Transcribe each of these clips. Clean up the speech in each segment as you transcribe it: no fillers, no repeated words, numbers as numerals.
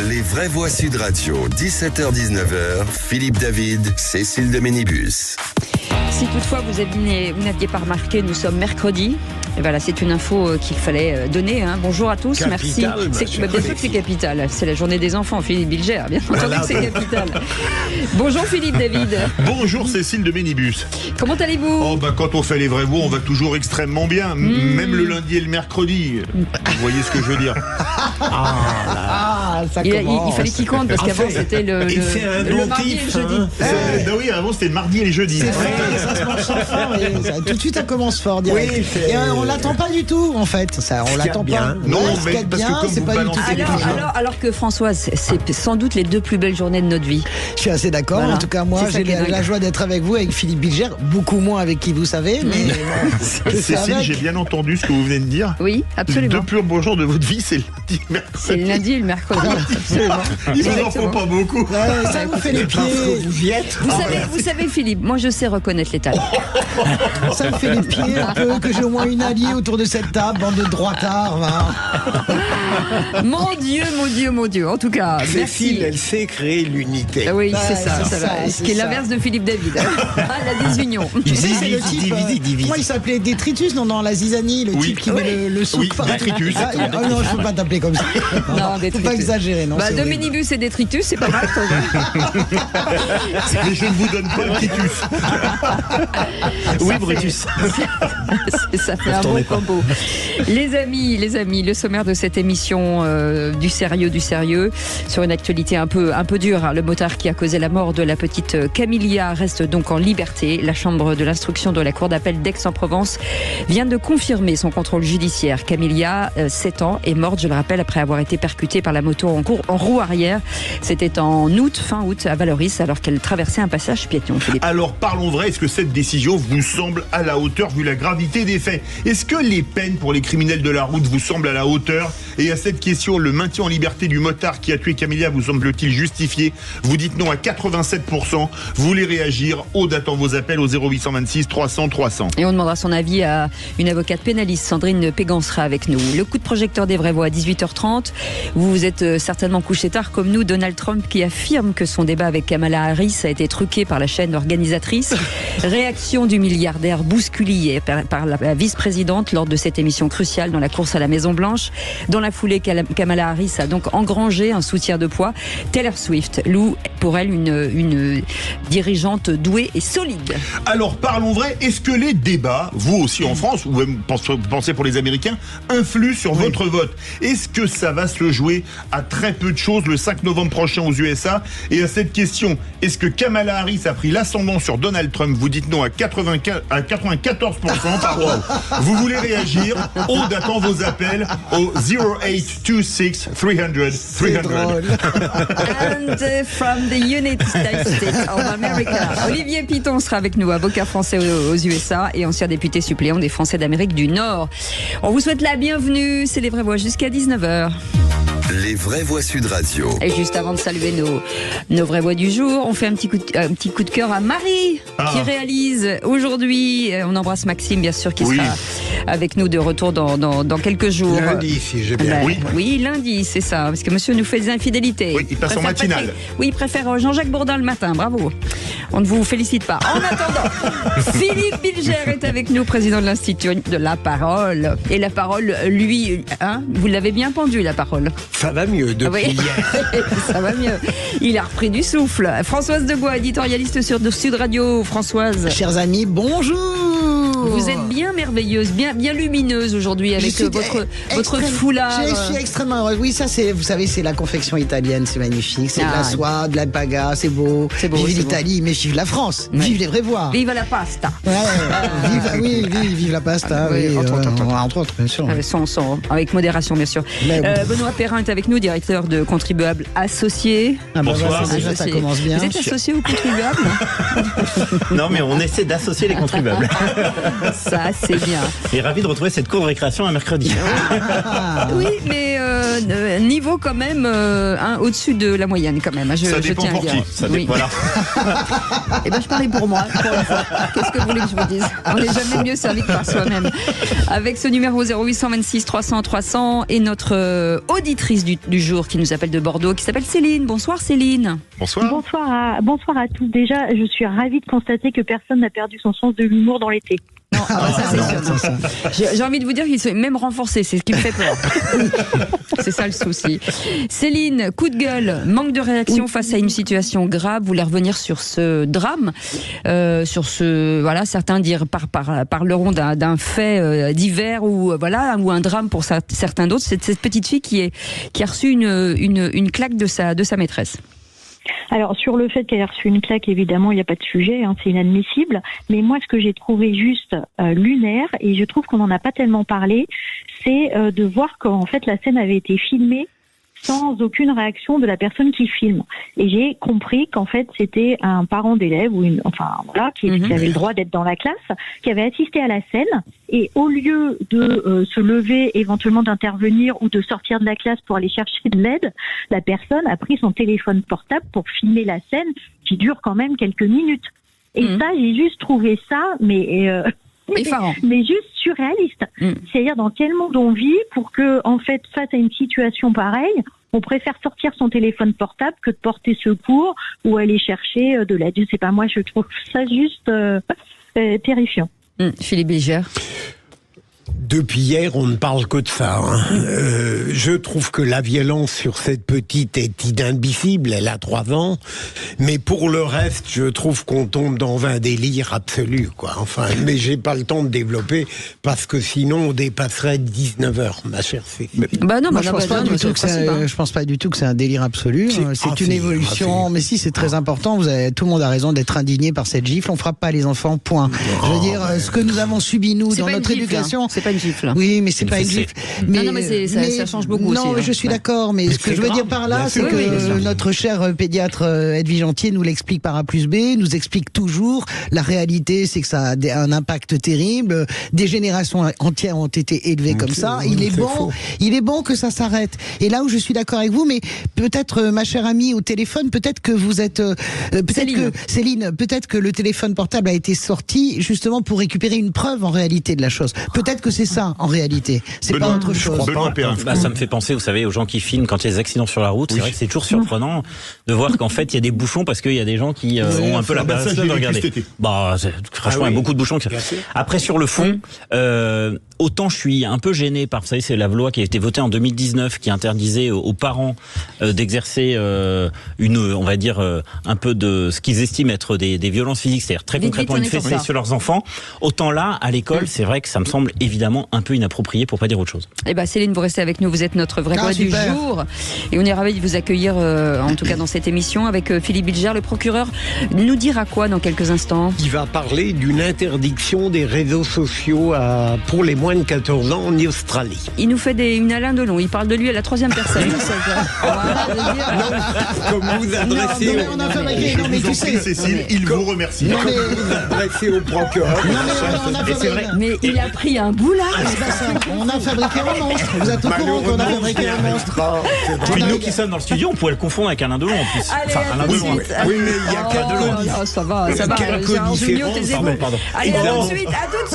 Les vraies voix Sud Radio, 17h-19h, Philippe David, Cécile de Ménibus. Si toutefois vous n'aviez pas remarqué, nous sommes mercredi. Et voilà, c'est une info qu'il fallait donner. Bonjour à tous, capital, merci. Bien sûr que c'est capital. C'est la journée des enfants, Philippe Bilger. Bien entendu que c'est capital. Bonjour Philippe David. Bonjour Cécile de Ménibus. Comment allez-vous ? Quand on fait les vraies voix, on va toujours extrêmement bien. Même le lundi et le mercredi. Vous voyez ce que je veux dire ? Ça il fallait qu'il compte parce qu'avant c'était le mardi et le jeudi. Oui, avant c'était le mardi et les jeudis. Ça se mange sans fin. Tout de suite, ça commence fort. Direct. Oui, et on l'attend pas du tout, en fait. Ça, on l'attend pas. Non, mais parce que comme c'est vous pas du tout. Alors que Françoise, c'est sans doute les deux plus belles journées de notre vie. Je suis assez d'accord. Voilà. En tout cas, moi, j'ai la joie d'être avec vous, avec Philippe Bilger, beaucoup moins avec qui vous savez. Mais Cécile, j'ai bien entendu ce que vous venez de dire. Oui, absolument. Les deux plus beaux jours de votre vie, c'est le lundi et le mercredi. C'est le lundi et le mercredi. Absolument. Ils vous en font pas beaucoup. Ça vous fait les pieds. Vous y êtes. Vous savez, Philippe, moi je sais reconnaître les talents. Ça me fait les pieds un peu que j'ai au moins une alliée autour de cette table, bande de droitards. Mon Dieu. En tout cas, Cécile, elle sait créer l'unité. Oui, c'est ça. Ce qui est l'inverse de Philippe David. La désunion. C'est le type. Comment il s'appelait Détritus, dans la zizanie, le type qui met le souk par Détritus. Non, je peux pas t'appeler comme ça. Non, faut pas exagérer. Non, de Ménibus et Détritus, c'est pas mal. Mais je ne vous donne pas le Titus. Oui, Brutus. Ça fait un bon combo. Les amis, le sommaire de cette émission, du sérieux, sur une actualité un peu dure. Le motard qui a causé la mort de la petite Camilla reste donc en liberté. La chambre de l'instruction de la cour d'appel d'Aix-en-Provence vient de confirmer son contrôle judiciaire. Camilla, 7 ans, est morte, je le rappelle, après avoir été percutée par la moto en roue arrière. C'était fin août, à Valoris, alors qu'elle traversait un passage piéton. Philippe. Alors parlons vrai, est-ce que cette décision vous semble à la hauteur vu la gravité des faits ? Est-ce que les peines pour les criminels de la route vous semblent à la hauteur ? Et à cette question, le maintien en liberté du motard qui a tué Camilla vous semble-t-il justifié ? Vous dites non à 87%. Vous voulez réagir ? Datant vos appels au 0826 300 300. Et on demandera son avis à une avocate pénaliste, Sandrine Pégan sera avec nous. Le coup de projecteur des vraies voix à 18h30. Vous vous êtes certainement couché tard comme nous. Donald Trump qui affirme que son débat avec Kamala Harris a été truqué par la chaîne organisatrice. Réaction du milliardaire bousculé par la vice-présidente lors de cette émission cruciale dans la course à la Maison-Blanche. Dans la foulée, Kamala Harris a donc engrangé un soutien de poids. Taylor Swift loue pour elle une dirigeante douée et solide. Alors parlons vrai, est-ce que les débats, vous aussi en France, ou même pensez pour les Américains, influent sur votre vote ? Est-ce que ça va se jouer à très peu de choses le 5 novembre prochain aux USA ? Et à cette question, est-ce que Kamala Harris a pris l'ascendant sur Donald Trump ? Vous dites non à 94%. Vous voulez réagir ? Datant vos appels au 0826 300 300. And from the United States of America. Olivier Piton sera avec nous, avocat français aux USA et ancien député suppléant des Français d'Amérique du Nord. On vous souhaite la bienvenue, c'est les vraies voix jusqu'à 19h. Les vraies voix Sud Radio. Et juste avant de saluer nos vraies voix du jour, on fait un petit coup de cœur à Marie qui réalise aujourd'hui. On embrasse Maxime bien sûr qui sera avec nous de retour dans quelques jours. Lundi, si j'ai bien compris. Oui, lundi, c'est ça, parce que monsieur nous fait des infidélités. Oui, il passe en matinale. Oui, il préfère Jean-Jacques Bourdin le matin, bravo. On ne vous félicite pas. En attendant, Philippe Bilger est avec nous, président de l'Institut de la Parole. Et la parole, lui, vous l'avez bien pendu, la parole. Ça va mieux depuis hier. Ça va mieux. Il a repris du souffle. Françoise Debois, éditorialiste sur Sud Radio. Françoise. Chers amis, bonjour. Vous êtes bien merveilleuse, bien lumineuse aujourd'hui avec votre foulard. Je suis extrêmement heureuse. Oui, ça c'est, vous savez, c'est la confection italienne, c'est magnifique. C'est de la soie, de la paga, c'est beau. Vive l'Italie, mais vive la France. Vive les vraies voix. Vive la pasta. Vive la pasta. Entre autres, bien sûr. Avec modération, bien sûr. Benoît Perrin est avec nous, directeur de Contribuables Associés. Bonsoir. Déjà, ça commence bien. Vous êtes associé aux contribuables ? Non, mais on essaie d'associer les contribuables. Ça, c'est bien. Et ravi de retrouver cette cour de récréation un mercredi. Oui, mais niveau quand même au-dessus de la moyenne quand même. Ça dépend tiens à pour dire. qui. Ça dépend, voilà. Eh ben, je parlais pour moi, pour une fois. Qu'est-ce que vous voulez que je vous dise? On n'est jamais mieux servi que par soi-même. Avec ce numéro 0826 300 300 et notre auditrice du jour qui nous appelle de Bordeaux, qui s'appelle Céline. Bonsoir Céline. Bonsoir. Bonsoir à tous. Déjà, je suis ravie de constater que personne n'a perdu son sens de l'humour dans l'été. Non, ça c'est sûr. J'ai envie de vous dire qu'il s'est même renforcé, c'est ce qui me fait peur. C'est ça le souci. Céline, coup de gueule, manque de réaction face à une situation grave. Vous voulez revenir sur ce drame, certains parleront d'un fait divers ou un drame pour certains d'autres. C'est cette petite fille qui a reçu une claque de sa maîtresse. Alors, sur le fait qu'elle ait reçu une claque, évidemment, il n'y a pas de sujet, c'est inadmissible. Mais moi, ce que j'ai trouvé juste lunaire, et je trouve qu'on n'en a pas tellement parlé, c'est de voir qu'en fait, la scène avait été filmée sans aucune réaction de la personne qui filme. Et j'ai compris qu'en fait, c'était un parent d'élève qui avait le droit d'être dans la classe, qui avait assisté à la scène, et au lieu de se lever, éventuellement d'intervenir ou de sortir de la classe pour aller chercher de l'aide, la personne a pris son téléphone portable pour filmer la scène, qui dure quand même quelques minutes. Et ça, j'ai juste trouvé ça, mais juste surréaliste. C'est-à-dire dans quel monde on vit pour que, en fait, face à une situation pareille, on préfère sortir son téléphone portable que de porter secours ou aller chercher de l'aide. Je sais pas, moi je trouve ça juste terrifiant. Philippe Bilger. Depuis hier, on ne parle que de ça. Je trouve que la violence sur cette petite est inadmissible. Elle a 3 ans. Mais pour le reste, je trouve qu'on tombe dans un délire absolu, quoi. Enfin, mais j'ai pas le temps de développer parce que sinon on dépasserait 19h, ma chère Cécile. Je pense pas du tout que c'est un délire absolu. C'est une évolution. Mais si, c'est très important. Tout le monde a raison d'être indigné par cette gifle. On frappe pas les enfants, point. Je veux dire, ce que nous avons subi, nous, dans notre éducation. C'est pas une gifle. Oui, mais c'est pas une gifle. Mais ça change beaucoup aussi. Non, je suis d'accord, mais ce que je veux dire par là, c'est que notre cher pédiatre Edwige Antier nous l'explique par A plus B, nous explique toujours la réalité, c'est que ça a un impact terrible. Des générations entières ont été élevées comme ça. Il est bon que ça s'arrête. Et là où je suis d'accord avec vous, mais peut-être, ma chère amie au téléphone, peut-être que vous êtes, Céline, peut-être que le téléphone portable a été sorti justement pour récupérer une preuve en réalité de la chose. Peut-être que c'est ça en réalité. C'est pas autre chose. Ça me fait penser, vous savez, aux gens qui filment quand il y a des accidents sur la route. C'est vrai que c'est toujours surprenant de voir qu'en fait il y a des bouchons parce qu'il y a des gens qui ont un peu la base de regarder. Franchement, il y a beaucoup de bouchons. Après, sur le fond, autant je suis un peu gêné par, vous savez, c'est la loi qui a été votée en 2019 qui interdisait aux parents d'exercer on va dire un peu de ce qu'ils estiment être des violences physiques, c'est-à-dire très concrètement une fessée sur leurs enfants. Autant là, à l'école, c'est vrai que ça me semble évidemment un peu inapproprié pour pas dire autre chose. Eh ben Céline, vous restez avec nous, vous êtes notre vraie voix du jour et on est ravis de vous accueillir en tout cas dans cette émission avec Philippe Bilger, le procureur nous dira quoi dans quelques instants? Il va parler d'une interdiction des réseaux sociaux pour les moins de 14 ans en Australie. Il nous fait une Alain Delon, il parle de lui à la 3e personne. Comme vous adressez Cécile, il vous remercie. Comme vous adressez au procureur. Mais il a pris un boulard. On a fabriqué un monstre. Vous êtes au courant qu'on a fabriqué un monstre. Puis nous qui sommes dans le studio, on pourrait le confondre avec Alain Delon en plus. Alain Delon. Oui, mais il y a qu'un Delon. Ça va. Gérard Jugnot, taisez-vous. Allez, à tout de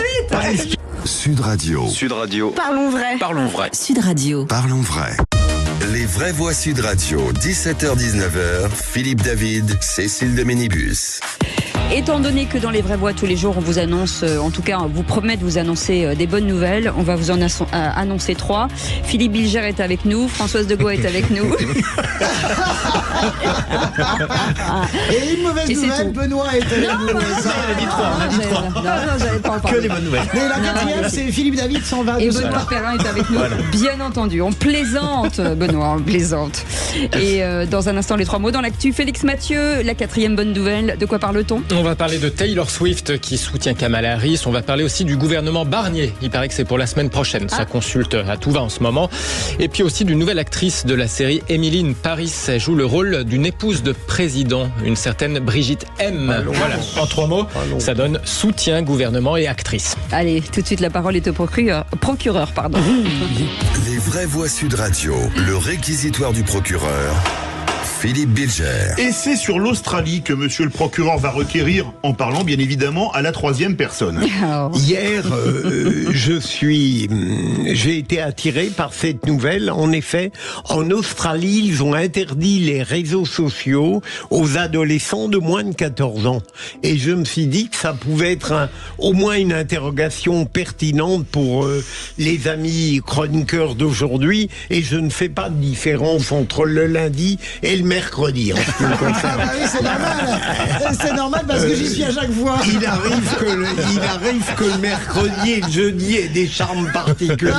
suite. Sud Radio. Parlons vrai. Sud Radio. Parlons vrai. Les vraies voix Sud Radio, 17h-19h, Philippe David, Cécile de Ménibus. Étant donné que dans les vraies voix tous les jours on vous annonce, en tout cas on vous promet de vous annoncer des bonnes nouvelles, on va vous en annoncer 3. Philippe Bilger est avec nous, Françoise de Gaulle est avec nous. Et une mauvaise nouvelle, Benoît est avec nous. On a dit 3. Non, j'avais pas en parlé. Que les bonnes nouvelles. Mais la 4e, c'est Philippe David s'en va. Et Benoît Perrin est avec nous, bien entendu. On plaisante, Benoît, on plaisante. Et dans un instant, les 3 mots dans l'actu. Félix Mathieu, la 4e bonne nouvelle. De quoi parle-t-on ? On va parler de Taylor Swift qui soutient Kamala Harris. On va parler aussi du gouvernement Barnier. Il paraît que c'est pour la semaine prochaine. Ça consulte à tout va en ce moment. Et puis aussi d'une nouvelle actrice de la série, Emily in Paris. Elle joue le rôle d'une épouse de président, une certaine Brigitte M. Voilà, en 3 mots, ça donne soutien, gouvernement et actrice. Allez, tout de suite, la parole est au procureur. Les vraies voix Sud Radio, le réquisitoire du procureur. Philippe Bilger. Et c'est sur l'Australie que monsieur le procureur va requérir, en parlant bien évidemment à la 3e personne. Hier, j'ai été attiré par cette nouvelle. En effet, en Australie, ils ont interdit les réseaux sociaux aux adolescents de moins de 14 ans. Et je me suis dit que ça pouvait être au moins une interrogation pertinente pour les amis chroniqueurs d'aujourd'hui. Et je ne fais pas de différence entre le lundi et le mercredi. Oui, c'est normal parce que j'y suis à chaque fois. Il arrive que le mercredi et le jeudi aient des charmes particuliers.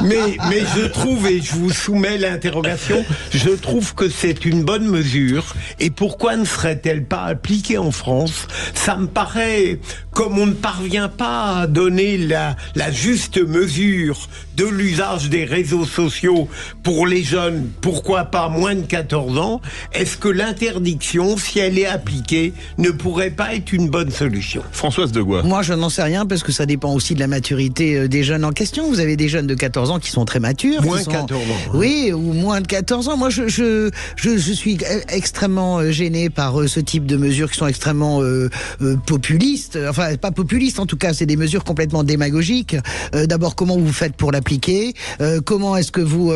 Mais je trouve, et je vous soumets l'interrogation, je trouve que c'est une bonne mesure. Et pourquoi ne serait-elle pas appliquée en France ? Ça me paraît, comme on ne parvient pas à donner la juste mesure de l'usage des réseaux sociaux pour les jeunes, pourquoi pas moins de 14 ans, est-ce que l'interdiction, si elle est appliquée, ne pourrait pas être une bonne solution ? Françoise Degois. Moi, je n'en sais rien parce que ça dépend aussi de la maturité des jeunes en question. Vous avez des jeunes de 14 ans qui sont très matures. Moins de 14 ans. Oui, ou moins de 14 ans. Moi, je suis extrêmement gêné par ce type de mesures qui sont extrêmement populistes. Enfin, pas populistes en tout cas, c'est des mesures complètement démagogiques. D'abord, comment vous faites pour l'appliquer ? Comment est-ce que vous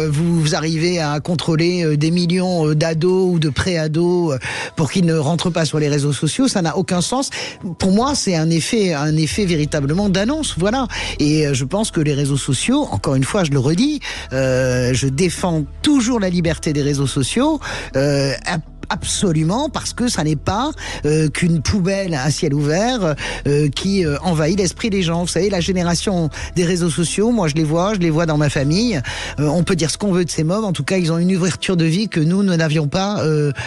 arrivez à contrôler des millions d'ados ou de pré-ados pour qu'ils ne rentrent pas sur les réseaux sociaux ? Ça n'a aucun sens. Pour moi, c'est un effet véritablement d'annonce, voilà. Et je pense que les réseaux sociaux, encore une fois, je le redis, je défends toujours la liberté des réseaux sociaux, absolument, parce que ça n'est pas qu'une poubelle à ciel ouvert qui envahit l'esprit des gens. Vous savez, la génération des réseaux sociaux, moi je les vois dans ma famille. On peut dire ce qu'on veut de ces mobs, en tout cas ils ont une ouverture de vie que nous n'avions pas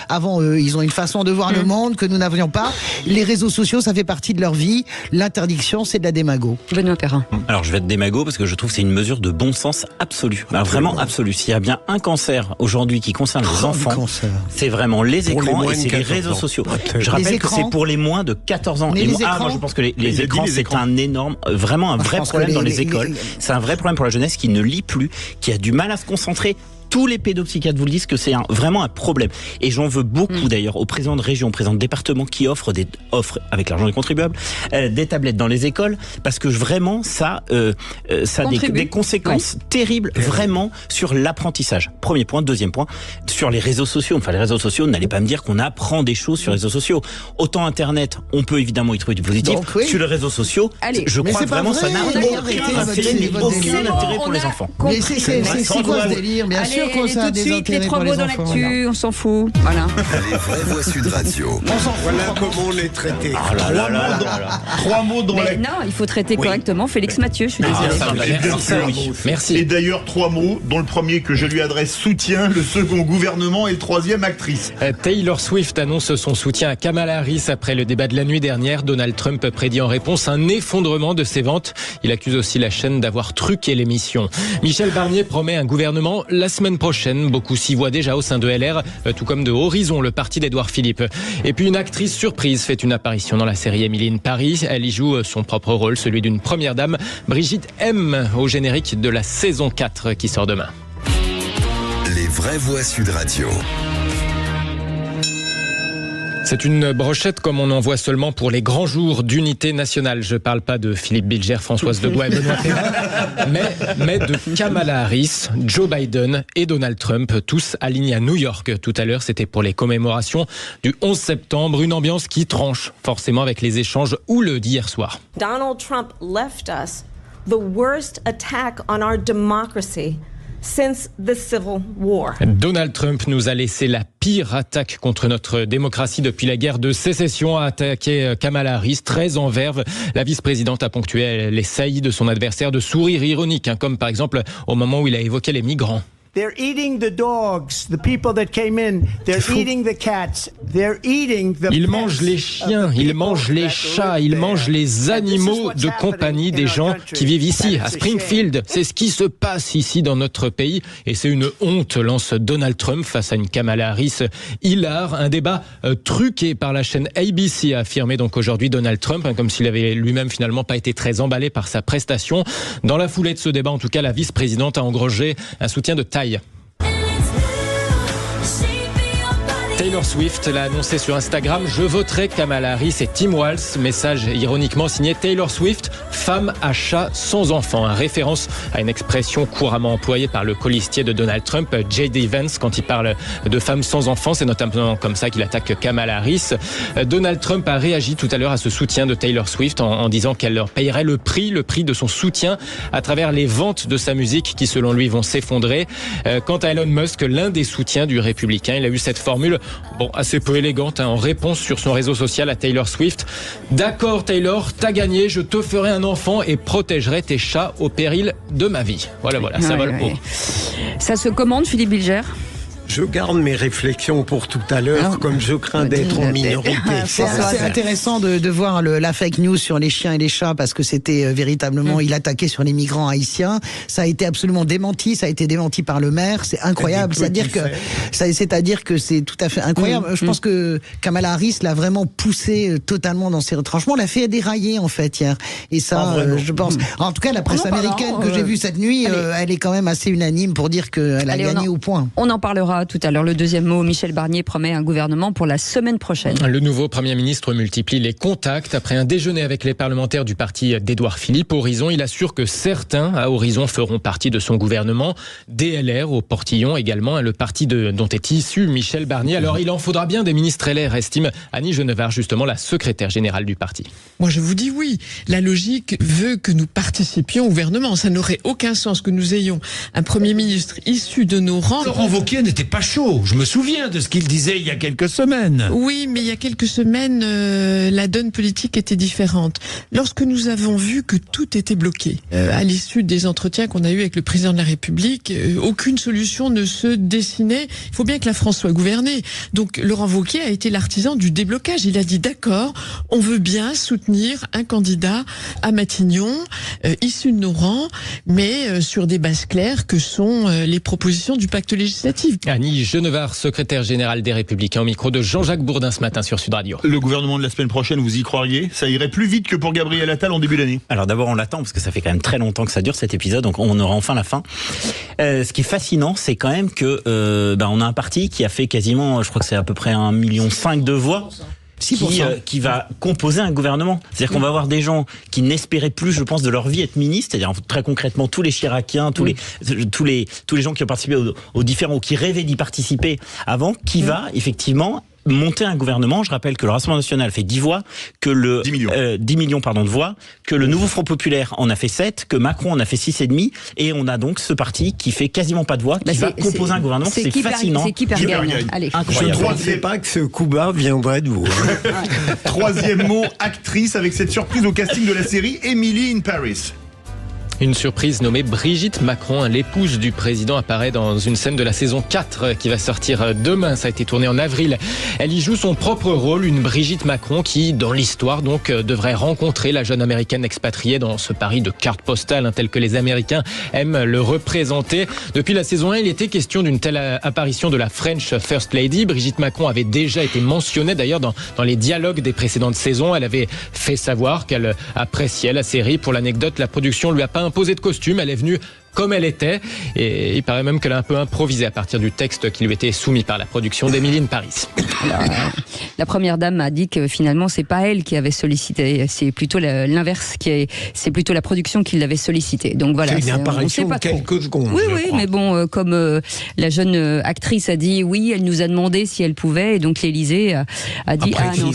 avant eux. Ils ont une façon de voir le monde que nous n'avions pas. Les réseaux sociaux, ça fait partie de leur vie. L'interdiction, c'est de la démago. Benoît Perrin. Alors je vais être démago parce que je trouve que c'est une mesure de bon sens absolu. Alors vraiment absolu. S'il y a bien un cancer aujourd'hui qui concerne les enfants, c'est vraiment les écrans et c'est les réseaux sociaux. Je rappelle que c'est pour les moins de 14 ans. Moi je pense que les écrans c'est un énorme, vraiment un vrai problème dans les écoles. C'est un vrai problème pour la jeunesse qui ne lit plus, qui a du mal à se concentrer. Tous les pédopsychiatres vous le disent que c'est vraiment un problème. Et j'en veux beaucoup d'ailleurs aux présidents de région, aux présidents de département qui offrent avec l'argent des contribuables des tablettes dans les écoles parce que vraiment ça a des conséquences terribles vraiment sur l'apprentissage. Premier point. Deuxième point, sur les réseaux sociaux. Enfin les réseaux sociaux, n'allez pas me dire qu'on apprend des choses sur les réseaux sociaux. Autant Internet, on peut évidemment y trouver du positif. Donc, oui. Sur les réseaux sociaux, je crois vraiment ça n'a aucun intérêt pour les enfants. Mais c'est quoi ce délire ? Bien sûr. Allez, tout de suite, les 3 mots dans l'actu, on s'en fout. Voilà. Les vraies voix Sud Radio. Voilà comment on est traité. 3 mots dans l'actu. Non, il faut traiter correctement Félix Mathieu, je suis désolée. Merci. Et d'ailleurs, 3 mots, dont le premier que je lui adresse soutien, le second gouvernement et le troisième actrice. Taylor Swift annonce son soutien à Kamala Harris après le débat de la nuit dernière. Donald Trump prédit en réponse un effondrement de ses ventes. Il accuse aussi la chaîne d'avoir truqué l'émission. Michel Barnier promet un gouvernement la semaine prochaine. Beaucoup s'y voient déjà au sein de LR, tout comme de Horizon, le parti d'Édouard Philippe. Et puis une actrice surprise fait une apparition dans la série Emily in Paris. Elle y joue son propre rôle, celui d'une première dame, Brigitte M, au générique de la saison 4 qui sort demain. Les vraies voix Sud Radio. C'est une brochette comme on en voit seulement pour les grands jours d'unité nationale. Je parle pas de Philippe Bilger, Françoise Degois et Benoît Perrin, mais de Kamala Harris, Joe Biden et Donald Trump, tous alignés à New York. Tout à l'heure, c'était pour les commémorations du 11 septembre, une ambiance qui tranche forcément avec les échanges houleux d'hier soir. Donald Trump left us the worst attack on our democracy since the Civil War. Donald Trump nous a laissé la pire attaque contre notre démocratie depuis la guerre de sécession, a attaqué Kamala Harris, très en verve. La vice-présidente a ponctué les saillies de son adversaire de sourires ironiques, comme par exemple au moment où il a évoqué les migrants. They're eating the dogs, the people that came in. They're eating the cats. They're eating the Ils mangent les chiens, ils mangent les chats, ils mangent les animaux de compagnie des gens qui vivent ici, à Springfield. C'est ce qui se passe ici dans notre pays et c'est une honte, lance Donald Trump face à une Kamala Harris hilar. Un débat truqué par la chaîne ABC, a affirmé donc aujourd'hui Donald Trump, comme s'il avait lui-même finalement pas été très emballé par sa prestation. Dans la foulée de ce débat, en tout cas, la vice-présidente a engrangé un soutien de taille. Taylor Swift l'a annoncé sur Instagram, je voterai Kamala Harris et Tim Walz, message ironiquement signé Taylor Swift, femme à chat sans enfant, en référence à une expression couramment employée par le colistier de Donald Trump, J.D. Vance, quand il parle de femmes sans enfant, c'est notamment comme ça qu'il attaque Kamala Harris. Donald Trump a réagi tout à l'heure à ce soutien de Taylor Swift en disant qu'elle leur payerait le prix de son soutien à travers les ventes de sa musique qui selon lui vont s'effondrer. Quant à Elon Musk, l'un des soutiens du républicain, il a eu cette formule assez peu élégante, en réponse sur son réseau social à Taylor Swift. D'accord Taylor, t'as gagné, je te ferai un enfant et protégerai tes chats au péril de ma vie. Voilà, ça va le haut. Ça se commande, Philippe Bilger ? Je garde mes réflexions pour tout à l'heure, comme je crains d'être en minorité. C'est intéressant de voir la fake news sur les chiens et les chats, parce que c'était véritablement, il attaquait sur les migrants haïtiens. Ça a été absolument démenti, ça a été démenti par le maire. C'est incroyable. C'est-à-dire que c'est tout à fait incroyable. Je pense que Kamala Harris l'a vraiment poussé totalement dans ses retranchements. L'a fait dérailler, en fait, hier. Et ça, je pense. En tout cas, la presse américaine que j'ai vue cette nuit, elle est quand même assez unanime pour dire qu'elle a gagné au point. On en parlera tout à l'heure. Le deuxième mot, Michel Barnier promet un gouvernement pour la semaine prochaine. Le nouveau Premier ministre multiplie les contacts. Après un déjeuner avec les parlementaires du parti d'Édouard Philippe, Horizon, il assure que certains à Horizon feront partie de son gouvernement. DLR au Portillon également, le parti dont est issu Michel Barnier. Alors il en faudra bien des ministres LR, estime Annie Genevard, justement la secrétaire générale du parti. Moi je vous dis oui, la logique veut que nous participions au gouvernement. Ça n'aurait aucun sens que nous ayons un Premier ministre issu de nos rangs. Laurent Wauquiez n'était pas chaud. Je me souviens de ce qu'il disait il y a quelques semaines. Oui, mais il y a quelques semaines, la donne politique était différente. Lorsque nous avons vu que tout était bloqué, à l'issue des entretiens qu'on a eus avec le président de la République, aucune solution ne se dessinait. Il faut bien que la France soit gouvernée. Donc Laurent Wauquiez a été l'artisan du déblocage. Il a dit d'accord, on veut bien soutenir un candidat à Matignon, issu de nos rangs, mais sur des bases claires que sont les propositions du pacte législatif. Annie Genevard, secrétaire générale des Républicains, au micro de Jean-Jacques Bourdin ce matin sur Sud Radio. Le gouvernement de la semaine prochaine, vous y croiriez ? Ça irait plus vite que pour Gabriel Attal en début d'année ? Alors d'abord on l'attend parce que ça fait quand même très longtemps que ça dure cet épisode, donc on aura enfin la fin. Ce qui est fascinant, c'est quand même que on a un parti qui a fait quasiment, je crois que c'est à peu près 1,5 million de voix. Qui va composer un gouvernement. C'est-à-dire qu'on va avoir des gens qui n'espéraient plus, je pense, de leur vie être ministres. C'est-à-dire très concrètement tous les Chiraciens, tous les gens qui ont participé aux différents, ou qui rêvaient d'y participer avant, qui va effectivement monter un gouvernement. Je rappelle que le Rassemblement national fait 10 voix, que 10 millions de voix, que le Nouveau Front populaire en a fait 7, que Macron en a fait 6,5, et on a donc ce parti qui fait quasiment pas de voix, qui va composer un gouvernement. C'est fascinant. C'est qui perd gagne. Allez. Je ne pensais pas que ce coup bas viendrait de vous. Troisième mot, actrice, avec cette surprise au casting de la série Emily in Paris. Une surprise nommée Brigitte Macron, l'épouse du président, apparaît dans une scène de la saison 4 qui va sortir demain. Ça a été tourné en avril. Elle y joue son propre rôle, une Brigitte Macron qui, dans l'histoire, donc, devrait rencontrer la jeune américaine expatriée dans ce Paris de carte postale, tel que les Américains aiment le représenter. Depuis la saison 1, il était question d'une telle apparition de la French First Lady. Brigitte Macron avait déjà été mentionnée d'ailleurs dans les dialogues des précédentes saisons. Elle avait fait savoir qu'elle appréciait la série. Pour l'anecdote, la production lui a pas imposé de costume, elle est venue comme elle était, et il paraît même qu'elle a un peu improvisé à partir du texte qui lui était soumis par la production d'Emily in Paris. Alors, la première dame a dit que finalement c'est pas elle qui avait sollicité, c'est plutôt l'inverse, c'est plutôt la production qui l'avait sollicité. Donc voilà, c'est une apparition de quelques secondes. Oui, mais bon, comme la jeune actrice a dit oui, elle nous a demandé si elle pouvait, et donc l'Élysée a dit non,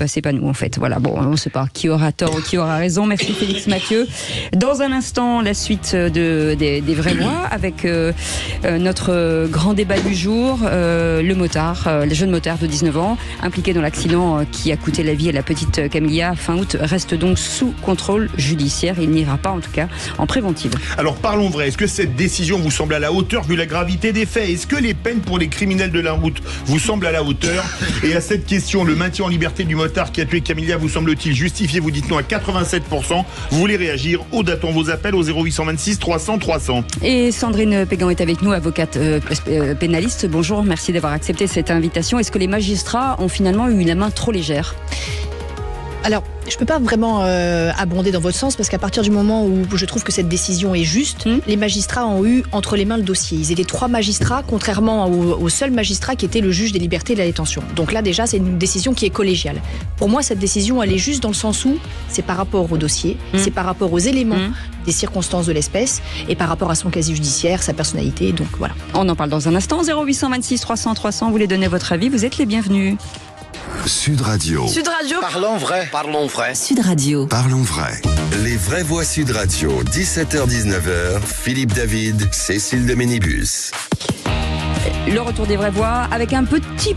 c'est pas nous en fait. Voilà, bon, on ne sait pas qui aura tort ou qui aura raison. Merci Félix Mathieu. Dans un instant, la suite des vraies voix avec notre grand débat du jour, le jeune motard de 19 ans impliqué dans l'accident qui a coûté la vie à la petite Camilla fin août reste donc sous contrôle judiciaire. Il n'ira pas en tout cas en préventive. Alors parlons vrai, est-ce que cette décision vous semble à la hauteur vu la gravité des faits? Est-ce que les peines pour les criminels de la route vous semblent à la hauteur? Et à cette question, le maintien en liberté du motard qui a tué Camilla vous semble-t-il justifié? Vous dites non à 87%. Vous voulez réagir? Audatons vos appels au 0826 300 300. Et Sandrine Pégan est avec nous, avocate pénaliste. Bonjour, merci d'avoir accepté cette invitation. Est-ce que les magistrats ont finalement eu la main trop légère? Alors, je ne peux pas vraiment abonder dans votre sens parce qu'à partir du moment où je trouve que cette décision est juste, les magistrats ont eu entre les mains le dossier. Ils étaient 3 magistrats, contrairement au seul magistrat qui était le juge des libertés et de la détention. Donc là, déjà, c'est une décision qui est collégiale. Pour moi, cette décision, elle est juste dans le sens où c'est par rapport au dossier, c'est par rapport aux éléments des circonstances de l'espèce et par rapport à son casier judiciaire, sa personnalité. Donc voilà. On en parle dans un instant. 0826 300 300, vous voulez donner votre avis, vous êtes les bienvenus. Sud Radio. Sud Radio. Parlons vrai. Parlons vrai. Sud Radio. Parlons vrai. Les vraies voix Sud Radio, 17h-19h, Philippe David, Cécile de Ménibus. Le retour des vraies voix avec un petit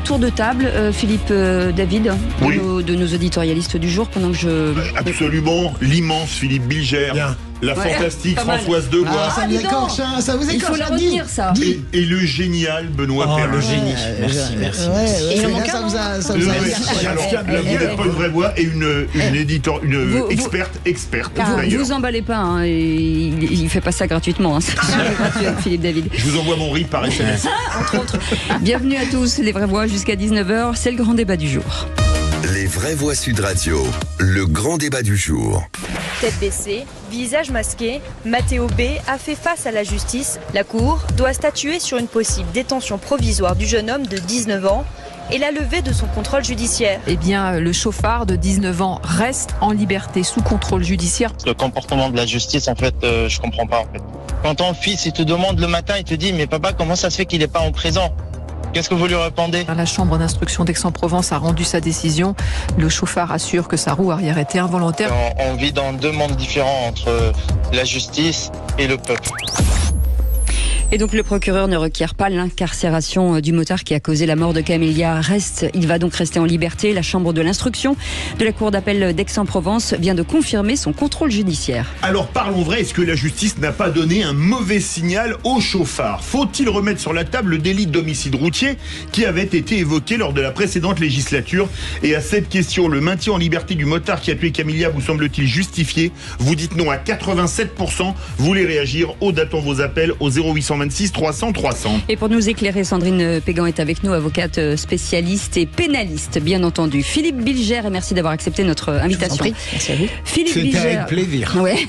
tour de table, Philippe David, de nos éditorialistes du jour pendant que je... Absolument, l'immense Philippe Bilger. Bien. La fantastique Françoise Degois. Ça vous écorche, il faut la retenir, ça. Et le génial Benoît Perrin. Le génie. Merci. Et il en manque ça un. vous a vous n'êtes pas une vraie voix et une experte. Vous emballez pas, hein, il fait pas ça gratuitement. Hein, Philippe David. Je vous envoie mon RIP par SMS. Entre autres. Bienvenue à tous, les vraies voix jusqu'à 19h, c'est le grand débat du jour. Les vraies voix Sud Radio, le grand débat du jour. Tête baissée, visage masqué, Mathéo B a fait face à la justice. La Cour doit statuer sur une possible détention provisoire du jeune homme de 19 ans et la levée de son contrôle judiciaire. Eh bien, le chauffard de 19 ans reste en liberté sous contrôle judiciaire. Le comportement de la justice, en fait, je comprends pas. En fait. Quand ton fils, il te demande le matin, il te dit « Mais papa, comment ça se fait qu'il n'est pas en prison ?» Qu'est-ce que vous lui répondez? La chambre d'instruction d'Aix-en-Provence a rendu sa décision. Le chauffard assure que sa roue arrière était involontaire. On vit dans 2 mondes différents entre la justice et le peuple. Et donc le procureur ne requiert pas l'incarcération du motard qui a causé la mort de Camilla. Il va donc rester en liberté. La chambre de l'instruction de la cour d'appel d'Aix-en-Provence vient de confirmer son contrôle judiciaire. Alors parlons vrai, est-ce que la justice n'a pas donné un mauvais signal au chauffard? Faut-il remettre sur la table le délit d'homicide routier qui avait été évoqué lors de la précédente législature? Et à cette question, le maintien en liberté du motard qui a tué Camilla vous semble-t-il justifié? Vous dites non à 87%. Vous voulez réagir? Audatons vos appels au 0826 300 300. Et pour nous éclairer, Sandrine Pégan est avec nous, avocate spécialiste et pénaliste, bien entendu. Philippe Bilger, et merci d'avoir accepté notre invitation. Merci à vous. Philippe Bilger. C'était avec plaisir. Ouais.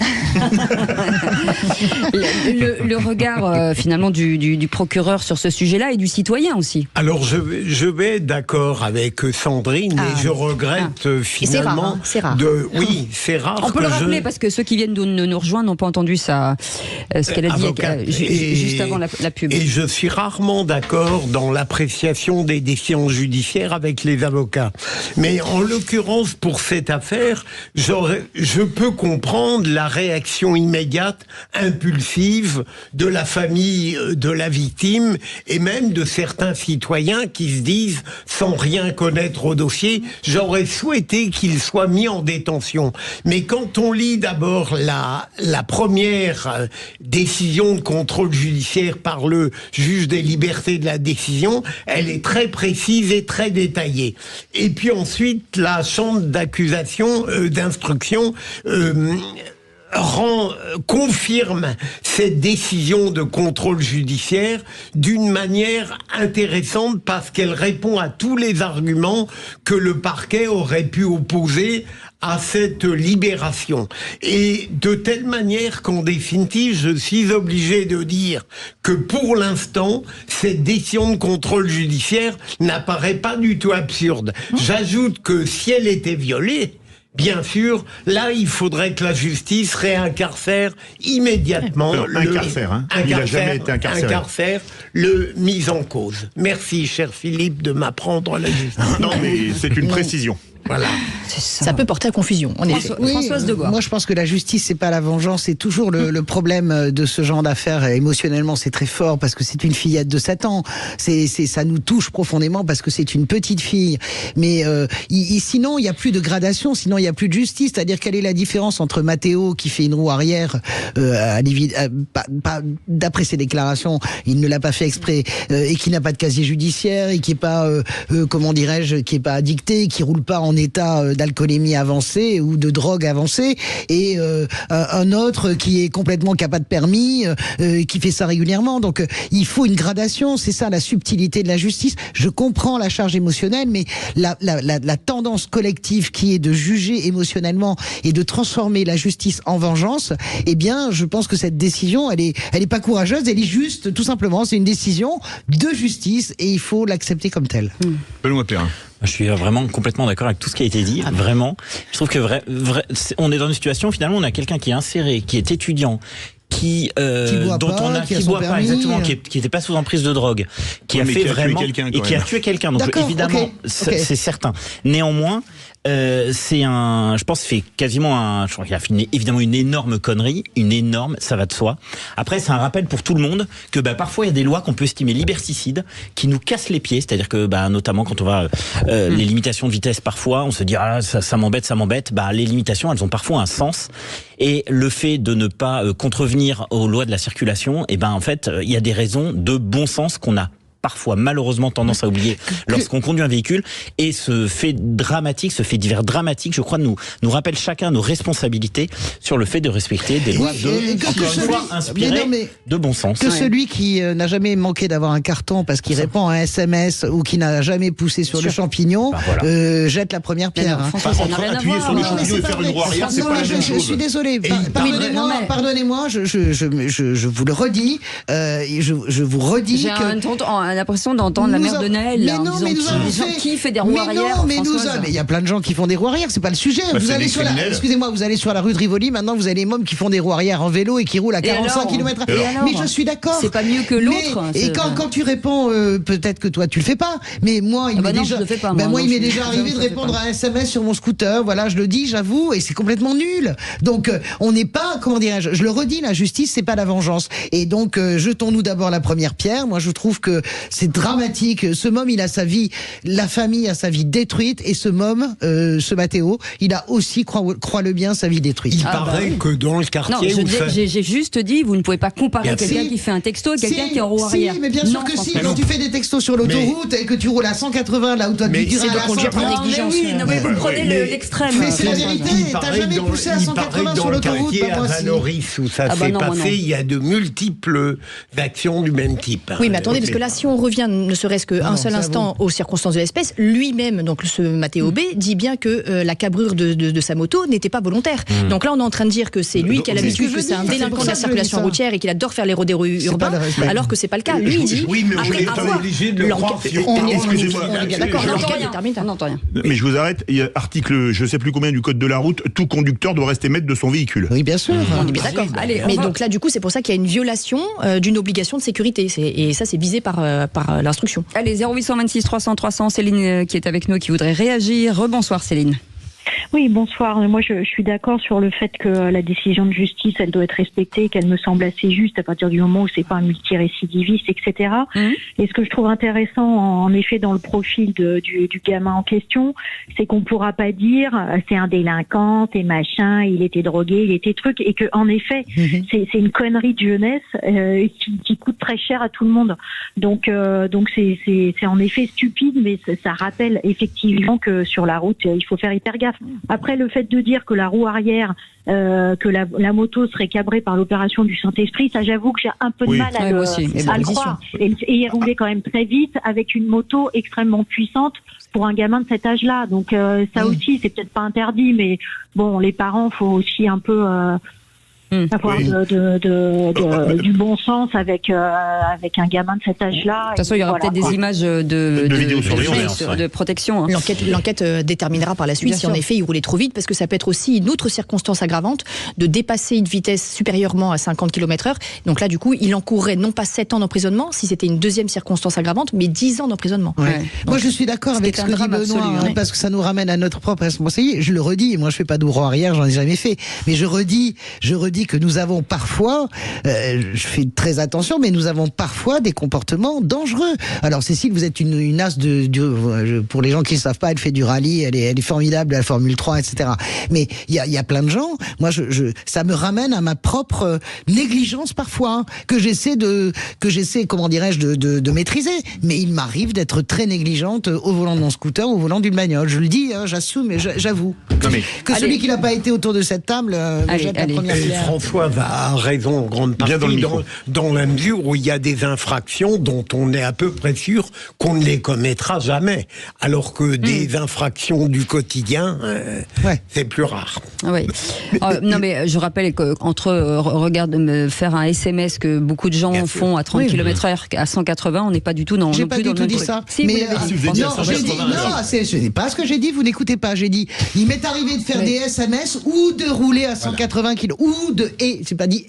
le regard finalement du procureur sur ce sujet-là et du citoyen aussi. Alors je vais être d'accord avec Sandrine et je regrette finalement. C'est rare. Oui, c'est rare. On peut le rappeler parce que ceux qui viennent de nous rejoindre n'ont pas entendu ça, ce qu'elle a dit juste avant la pub. Et je suis rarement d'accord dans l'appréciation des décisions judiciaires avec les avocats. Mais en l'occurrence, pour cette affaire, je peux comprendre la réaction immédiate, impulsive de la famille de la victime et même de certains citoyens qui se disent, sans rien connaître au dossier, j'aurais souhaité qu'il soit mis en détention. Mais quand on lit d'abord la première décision de contrôle judiciaire par le juge des libertés de la décision, elle est très précise et très détaillée. Et puis ensuite, la chambre d'accusation, d'instruction, confirme cette décision de contrôle judiciaire d'une manière intéressante parce qu'elle répond à tous les arguments que le parquet aurait pu opposer à cette libération. Et de telle manière qu'en définitive, je suis obligé de dire que pour l'instant, cette décision de contrôle judiciaire n'apparaît pas du tout absurde. J'ajoute que si elle était violée, bien sûr, là, il faudrait que la justice réincarcère immédiatement il n'a jamais été incarcéré. Le mis en cause. Merci, cher Philippe, de m'apprendre la justice. Non, mais c'est une précision. Voilà. Ça peut porter à confusion, en effet. Françoise Degois. Moi, je pense que la justice, c'est pas la vengeance. C'est toujours le problème de ce genre d'affaires. Émotionnellement, c'est très fort parce que c'est une fillette de 7 ans. Ça nous touche profondément parce que c'est une petite fille. Mais sinon, il n'y a plus de gradation. Sinon, il n'y a plus de justice. C'est-à-dire, quelle est la différence entre Matteo qui fait une roue arrière, d'après ses déclarations, il ne l'a pas fait exprès, et qui n'a pas de casier judiciaire et qui est pas, qui est pas addicté, qui roule pas en état d'alcoolémie avancée ou de drogue avancée, et un autre qui est complètement qui a pas de permis, qui fait ça régulièrement. Donc il faut une gradation, c'est ça la subtilité de la justice. Je comprends la charge émotionnelle, mais la tendance collective qui est de juger émotionnellement et de transformer la justice en vengeance, eh bien je pense que cette décision elle est pas courageuse, elle est juste, tout simplement, c'est une décision de justice et il faut l'accepter comme telle. Benoît Perrin. Je suis vraiment complètement d'accord avec tout ce qui a été dit. Vraiment, je trouve que on est dans une situation, finalement, on a quelqu'un qui est inséré, qui est étudiant, qui boit pas exactement, qui était pas sous emprise de drogue, qui a fait vraiment et qui a tué quelqu'un. Donc évidemment, c'est certain. Néanmoins, je pense, fait quasiment je crois qu'il a fait évidemment une énorme connerie, ça va de soi. Après, c'est un rappel pour tout le monde que parfois il y a des lois qu'on peut estimer liberticides, qui nous cassent les pieds, c'est-à-dire que notamment quand on va les limitations de vitesse, parfois on se dit ça m'embête. Les limitations, elles ont parfois un sens, et le fait de ne pas contrevenir aux lois de la circulation, en fait, il y a des raisons de bon sens qu'on a parfois malheureusement tendance à oublier lorsqu'on conduit un véhicule, et ce fait divers dramatique, je crois, nous rappelle chacun nos responsabilités sur le fait de respecter des lois encore une fois inspirées de bon sens. Que celui qui n'a jamais manqué d'avoir un carton parce qu'il répond à un SMS ou qui n'a jamais poussé sur le champignon, jette la première pierre. Appuyer sur le champignon et faire une roue arrière, c'est pas la même chose. Je suis désolé. Pardonnez-moi, je vous le redis. Je vous redis que l'impression d'entendre la mère de Naël en disant qui fait des roues arrière. Mais il y a plein de gens qui font des roues arrière, c'est pas le sujet. Vous allez sur la rue de Rivoli, maintenant vous avez les mômes qui font des roues arrière en vélo et qui roulent à 45 km/h. Mais je suis d'accord. C'est pas mieux que l'autre. Et quand tu réponds, peut-être que toi tu le fais pas, mais moi il m'est déjà arrivé de répondre à un SMS sur mon scooter. Voilà, je le dis, j'avoue, et c'est complètement nul. Donc on n'est pas, comment dirais-je, je le redis, la justice c'est pas la vengeance. Et donc jetons-nous d'abord la première pierre. Moi je trouve que c'est dramatique. Ce môme, il a sa vie, la famille a sa vie détruite, et ce môme, ce Matteo, il a aussi, crois-le bien, sa vie détruite. Il paraît que dans le quartier... Non, j'ai juste dit, vous ne pouvez pas comparer quelqu'un qui fait un texto à quelqu'un qui est en roue arrière. Si, mais bien sûr que si. Quand tu fais des textos sur l'autoroute et que tu roules à 180 là où toi tu dirais à la 130. Mais vous prenez l'extrême. Mais c'est la vérité. T'as jamais poussé à 180 sur l'autoroute, pas moi si. À Valoris, où ça s'est passé, il y a de multiples actions du même type. Oui, mais attendez, parce que là, si on revient ne serait-ce qu'un seul instant aux circonstances de l'espèce, lui-même, donc ce Matteo B, dit bien que la cabrure de sa moto n'était pas volontaire. Donc là, on est en train de dire que c'est lui qui a l'habitude, que c'est un délinquant de la circulation routière et qu'il adore faire les rodéos urbains, alors que c'est pas le cas. Lui, il dit... Oui, mais on est obligé de le croire. Excusez-moi. D'accord, l'enquête est terminée. On n'entend rien. Mais je vous arrête, il y a article, je sais plus combien du code de la route, tout conducteur doit rester maître de son véhicule. Oui, bien sûr. On est bien d'accord. Mais donc là, du coup, c'est pour ça qu'il y a une violation d'une obligation de sécurité. Et ça, c'est visé par l'instruction. Allez, 0826 300 300, Céline qui est avec nous, qui voudrait réagir. Rebonsoir Céline. Oui, bonsoir. Moi, je suis d'accord sur le fait que la décision de justice, elle doit être respectée, qu'elle me semble assez juste à partir du moment où c'est pas un multirécidiviste, etc. Et ce que je trouve intéressant, en effet, dans le profil du gamin en question, c'est qu'on pourra pas dire c'est un délinquant, et machin, il était drogué, il était truc, et que en effet, c'est une connerie de jeunesse qui coûte très cher à tout le monde. Donc c'est en effet stupide, mais ça rappelle effectivement que sur la route, il faut faire hyper gaffe. Après, le fait de dire que la roue arrière, que la moto serait cabrée par l'opération du Saint-Esprit, ça j'avoue que j'ai un peu de mal à le croire. Et il roulait quand même très vite avec une moto extrêmement puissante pour un gamin de cet âge-là. Donc ça aussi, c'est peut-être pas interdit, mais bon, les parents, faut aussi un peu Avoir du bon sens avec un gamin de cet âge-là. De toute façon, il y aura peut-être des images de vidéosurveillance, de protection. L'enquête déterminera par la suite si en effet il roulait trop vite, parce que ça peut être aussi une autre circonstance aggravante de dépasser une vitesse supérieurement à 50 km/h. Donc là, du coup, il encourrait non pas 7 ans d'emprisonnement, si c'était une deuxième circonstance aggravante, mais 10 ans d'emprisonnement. Ouais. Moi, je suis d'accord avec ce que dit Benoît, parce que ça nous ramène à notre propre responsabilité. Je le redis, moi je fais pas de roue arrière, j'en ai jamais fait, mais je redis que nous avons parfois, je fais très attention, mais nous avons parfois des comportements dangereux. Alors Cécile, vous êtes une as pour les gens qui ne savent pas, elle fait du rallye, elle est formidable, la Formule 3, etc. Mais il y a plein de gens, moi ça me ramène à ma propre négligence parfois, que j'essaie comment dirais-je, de maîtriser. Mais il m'arrive d'être très négligente au volant de mon scooter, au volant d'une bagnole. Je le dis, j'assume, mais j'avoue. Que celui qui n'a pas été autour de cette table, jette la première pierre. François a raison en grande partie dans la mesure où il y a des infractions dont on est à peu près sûr qu'on ne les commettra jamais, alors que des infractions du quotidien, c'est plus rare. Oui. Non mais je rappelle qu'entre faire un SMS que beaucoup de gens font à 30 km/h à 180, on n'est pas du tout non plus dans le même truc. J'ai pas du tout dit ça. Si, mais je n'ai pas ce que j'ai dit, vous n'écoutez pas. J'ai dit, il m'est arrivé de faire des SMS ou de rouler à 180 km, j'ai pas dit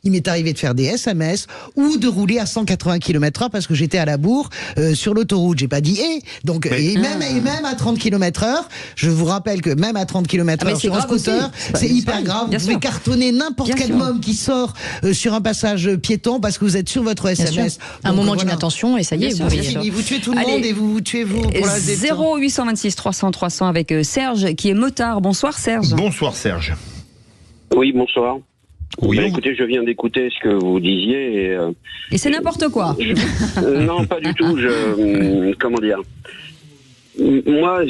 il m'est arrivé de faire des SMS ou de rouler à 180 km/h parce que j'étais à la bourre sur l'autoroute. J'ai pas dit donc même à 30 km/h, je vous rappelle que même à 30 km/h sur un scooter, c'est hyper grave. Vous pouvez cartonner n'importe quel môme qui sort sur un passage piéton parce que vous êtes sur votre SMS. Un moment d'inattention et ça y est, vous tuez tout le monde et vous tuez vous. 0826 300 300 avec Serge qui est motard. Bonsoir Serge. Bonsoir Serge. Oui, bonsoir. Oui. Écoutez, je viens d'écouter ce que vous disiez et c'est n'importe quoi. Non, pas du tout. Comment dire? Moi,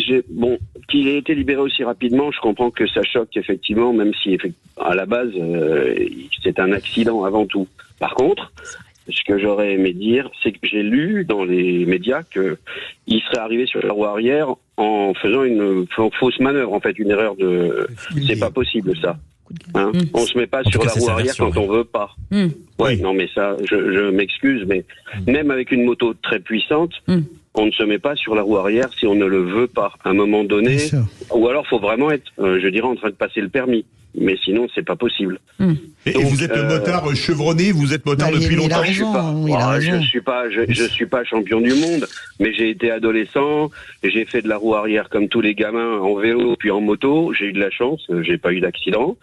qu'il ait été libéré aussi rapidement, je comprends que ça choque effectivement, même si à la base c'est un accident avant tout. Par contre, ce que j'aurais aimé dire, c'est que j'ai lu dans les médias qu'il serait arrivé sur la roue arrière en faisant une fausse manœuvre, en fait, une erreur c'est pas possible ça. Hein, on se met pas sur la roue arrière quand on veut pas. Non mais ça, je m'excuse, mais même avec une moto très puissante, on ne se met pas sur la roue arrière si on ne le veut pas. À un moment donné, ou alors faut vraiment être, je dirais, en train de passer le permis. Mais sinon, c'est pas possible. Et vous êtes motard chevronné, vous êtes motard depuis longtemps. Je suis pas champion du monde, mais j'ai été adolescent, j'ai fait de la roue arrière comme tous les gamins en vélo puis en moto. J'ai eu de la chance, j'ai pas eu d'accident.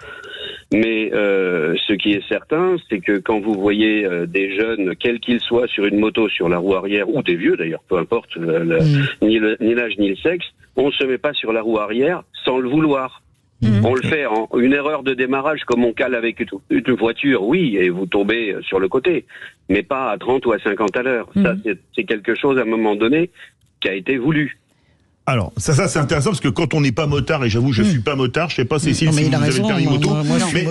Mais ce qui est certain, c'est que quand vous voyez des jeunes, quels qu'ils soient, sur une moto sur la roue arrière, ou des vieux d'ailleurs, peu importe ni l'âge ni le sexe, on se met pas sur la roue arrière sans le vouloir. On le fait en une erreur de démarrage comme on cale avec une voiture, oui, et vous tombez sur le côté, mais pas à 30 ou à 50 à l'heure. Ça, c'est quelque chose à un moment donné qui a été voulu. Alors, ça c'est intéressant parce que quand on n'est pas motard, et j'avoue je suis pas motard, je sais pas Cécile si vous avez le permis moto, mais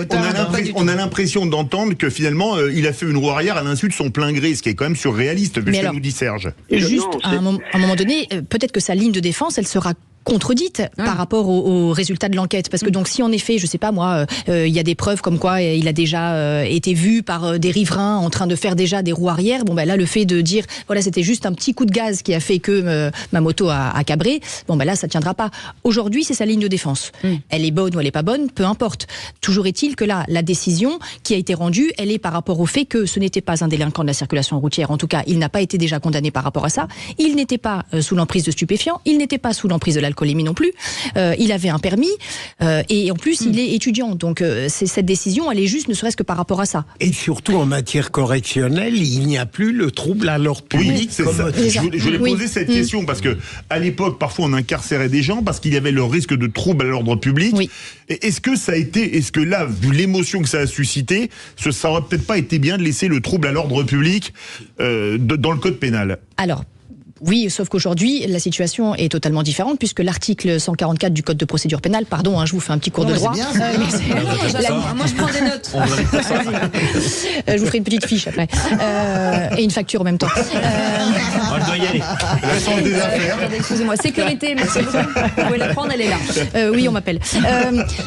on a l'impression d'entendre que finalement il a fait une roue arrière à l'insu de son plein gré, ce qui est quand même surréaliste vu ce que nous dit Serge. Juste à un moment donné, peut-être que sa ligne de défense, elle sera contredite par rapport aux résultats de l'enquête, parce que donc si en effet, je sais pas moi, il y a des preuves comme quoi il a déjà été vu par des riverains en train de faire déjà des roues arrière, là le fait de dire voilà c'était juste un petit coup de gaz qui a fait que ma moto a cabré, là ça tiendra pas. Aujourd'hui c'est sa ligne de défense. Elle est bonne ou elle est pas bonne, peu importe. Toujours est-il que là la décision qui a été rendue, elle est par rapport au fait que ce n'était pas un délinquant de la circulation routière, en tout cas il n'a pas été déjà condamné par rapport à ça, il n'était pas sous l'emprise de stupéfiants, il n'était pas sous l'emprise de l'alcoolémie non plus, il avait un permis et en plus il est étudiant, donc cette décision elle est juste ne serait-ce que par rapport à ça. Et surtout en matière correctionnelle, il n'y a plus le trouble à l'ordre public. Oui, c'est ça. Je voulais poser cette question parce que à l'époque parfois on incarcérait des gens parce qu'il y avait le risque de trouble à l'ordre public. Et est-ce que là, vu l'émotion que ça a suscité, ça aurait peut-être pas été bien de laisser le trouble à l'ordre public dans le code pénal? Alors oui, sauf qu'aujourd'hui, la situation est totalement différente puisque l'article 144 du Code de procédure pénale, pardon, je vous fais un petit cours de droit. Bien, moi, je prends des notes. Je vous ferai une petite fiche après. Et une facture en même temps. Elle doit doit y aller. La chance des affaires. Excusez-moi, sécurité, merci beaucoup. Vous pouvez la prendre, elle est là. Oui, on m'appelle.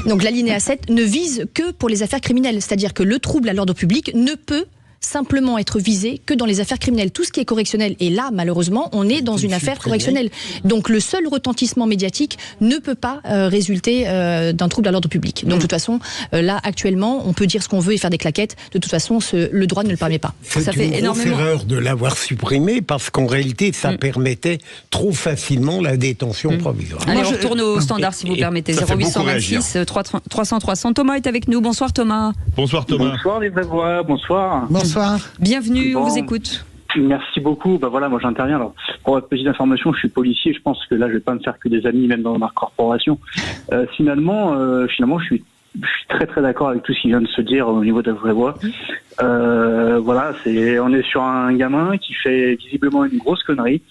Donc l'alinéa 7 ne vise que pour les affaires criminelles, c'est-à-dire que le trouble à l'ordre public ne peut simplement être visé que dans les affaires criminelles. Tout ce qui est correctionnel, et là, malheureusement, on est dans une affaire correctionnelle. Donc le seul retentissement médiatique ne peut pas résulter d'un trouble à l'ordre public. Donc de toute façon, là, actuellement, on peut dire ce qu'on veut et faire des claquettes. De toute façon, le droit ne le permet pas. C'est une grosse erreur de l'avoir supprimé, parce qu'en réalité, ça permettait trop facilement la détention provisoire. Allez, on retourne au standard, si vous permettez. 0826 300 300. Thomas est avec nous. Bonsoir Thomas. Bonsoir Thomas. Bonsoir les vraies voix, bonsoir. Bonsoir. Bienvenue, on vous écoute. Merci beaucoup. Voilà, moi j'interviens. Alors, pour votre petite information, je suis policier. Je pense que là, je vais pas me faire que des amis, même dans ma corporation. Finalement, je suis très très d'accord avec tout ce qui vient de se dire au niveau de la vraie voix. Voilà, on est sur un gamin qui fait visiblement une grosse connerie,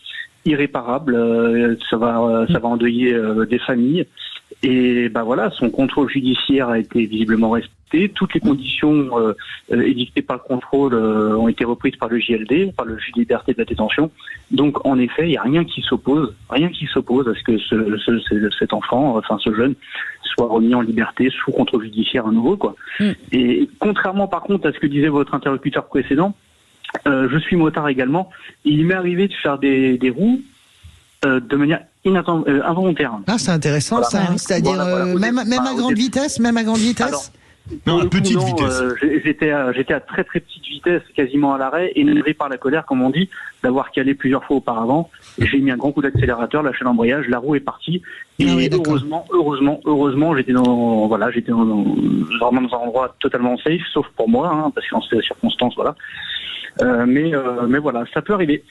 irréparable. Ça va endeuiller des familles. Et voilà, son contrôle judiciaire a été visiblement respecté. Toutes les conditions édictées par le contrôle ont été reprises par le JLD, par le juge de liberté de la détention. Donc, en effet, il n'y a rien qui s'oppose à ce que cet enfant, ce jeune, soit remis en liberté sous contrôle judiciaire à nouveau, quoi. Et contrairement, par contre, à ce que disait votre interlocuteur précédent, je suis motard également. Il m'est arrivé de faire des roues de manière involontaire. Ah, c'est intéressant, voilà. Ça. C'est-à-dire même à grande vitesse, Alors, non, à petite vitesse. J'étais à très très petite vitesse, quasiment à l'arrêt, énervé par la colère, comme on dit, d'avoir calé plusieurs fois auparavant. J'ai mis un grand coup d'accélérateur, lâché l'embrayage, la roue est partie. Et heureusement, j'étais vraiment dans un endroit totalement safe, sauf pour moi, parce qu'en ces circonstances, voilà. Mais voilà, ça peut arriver.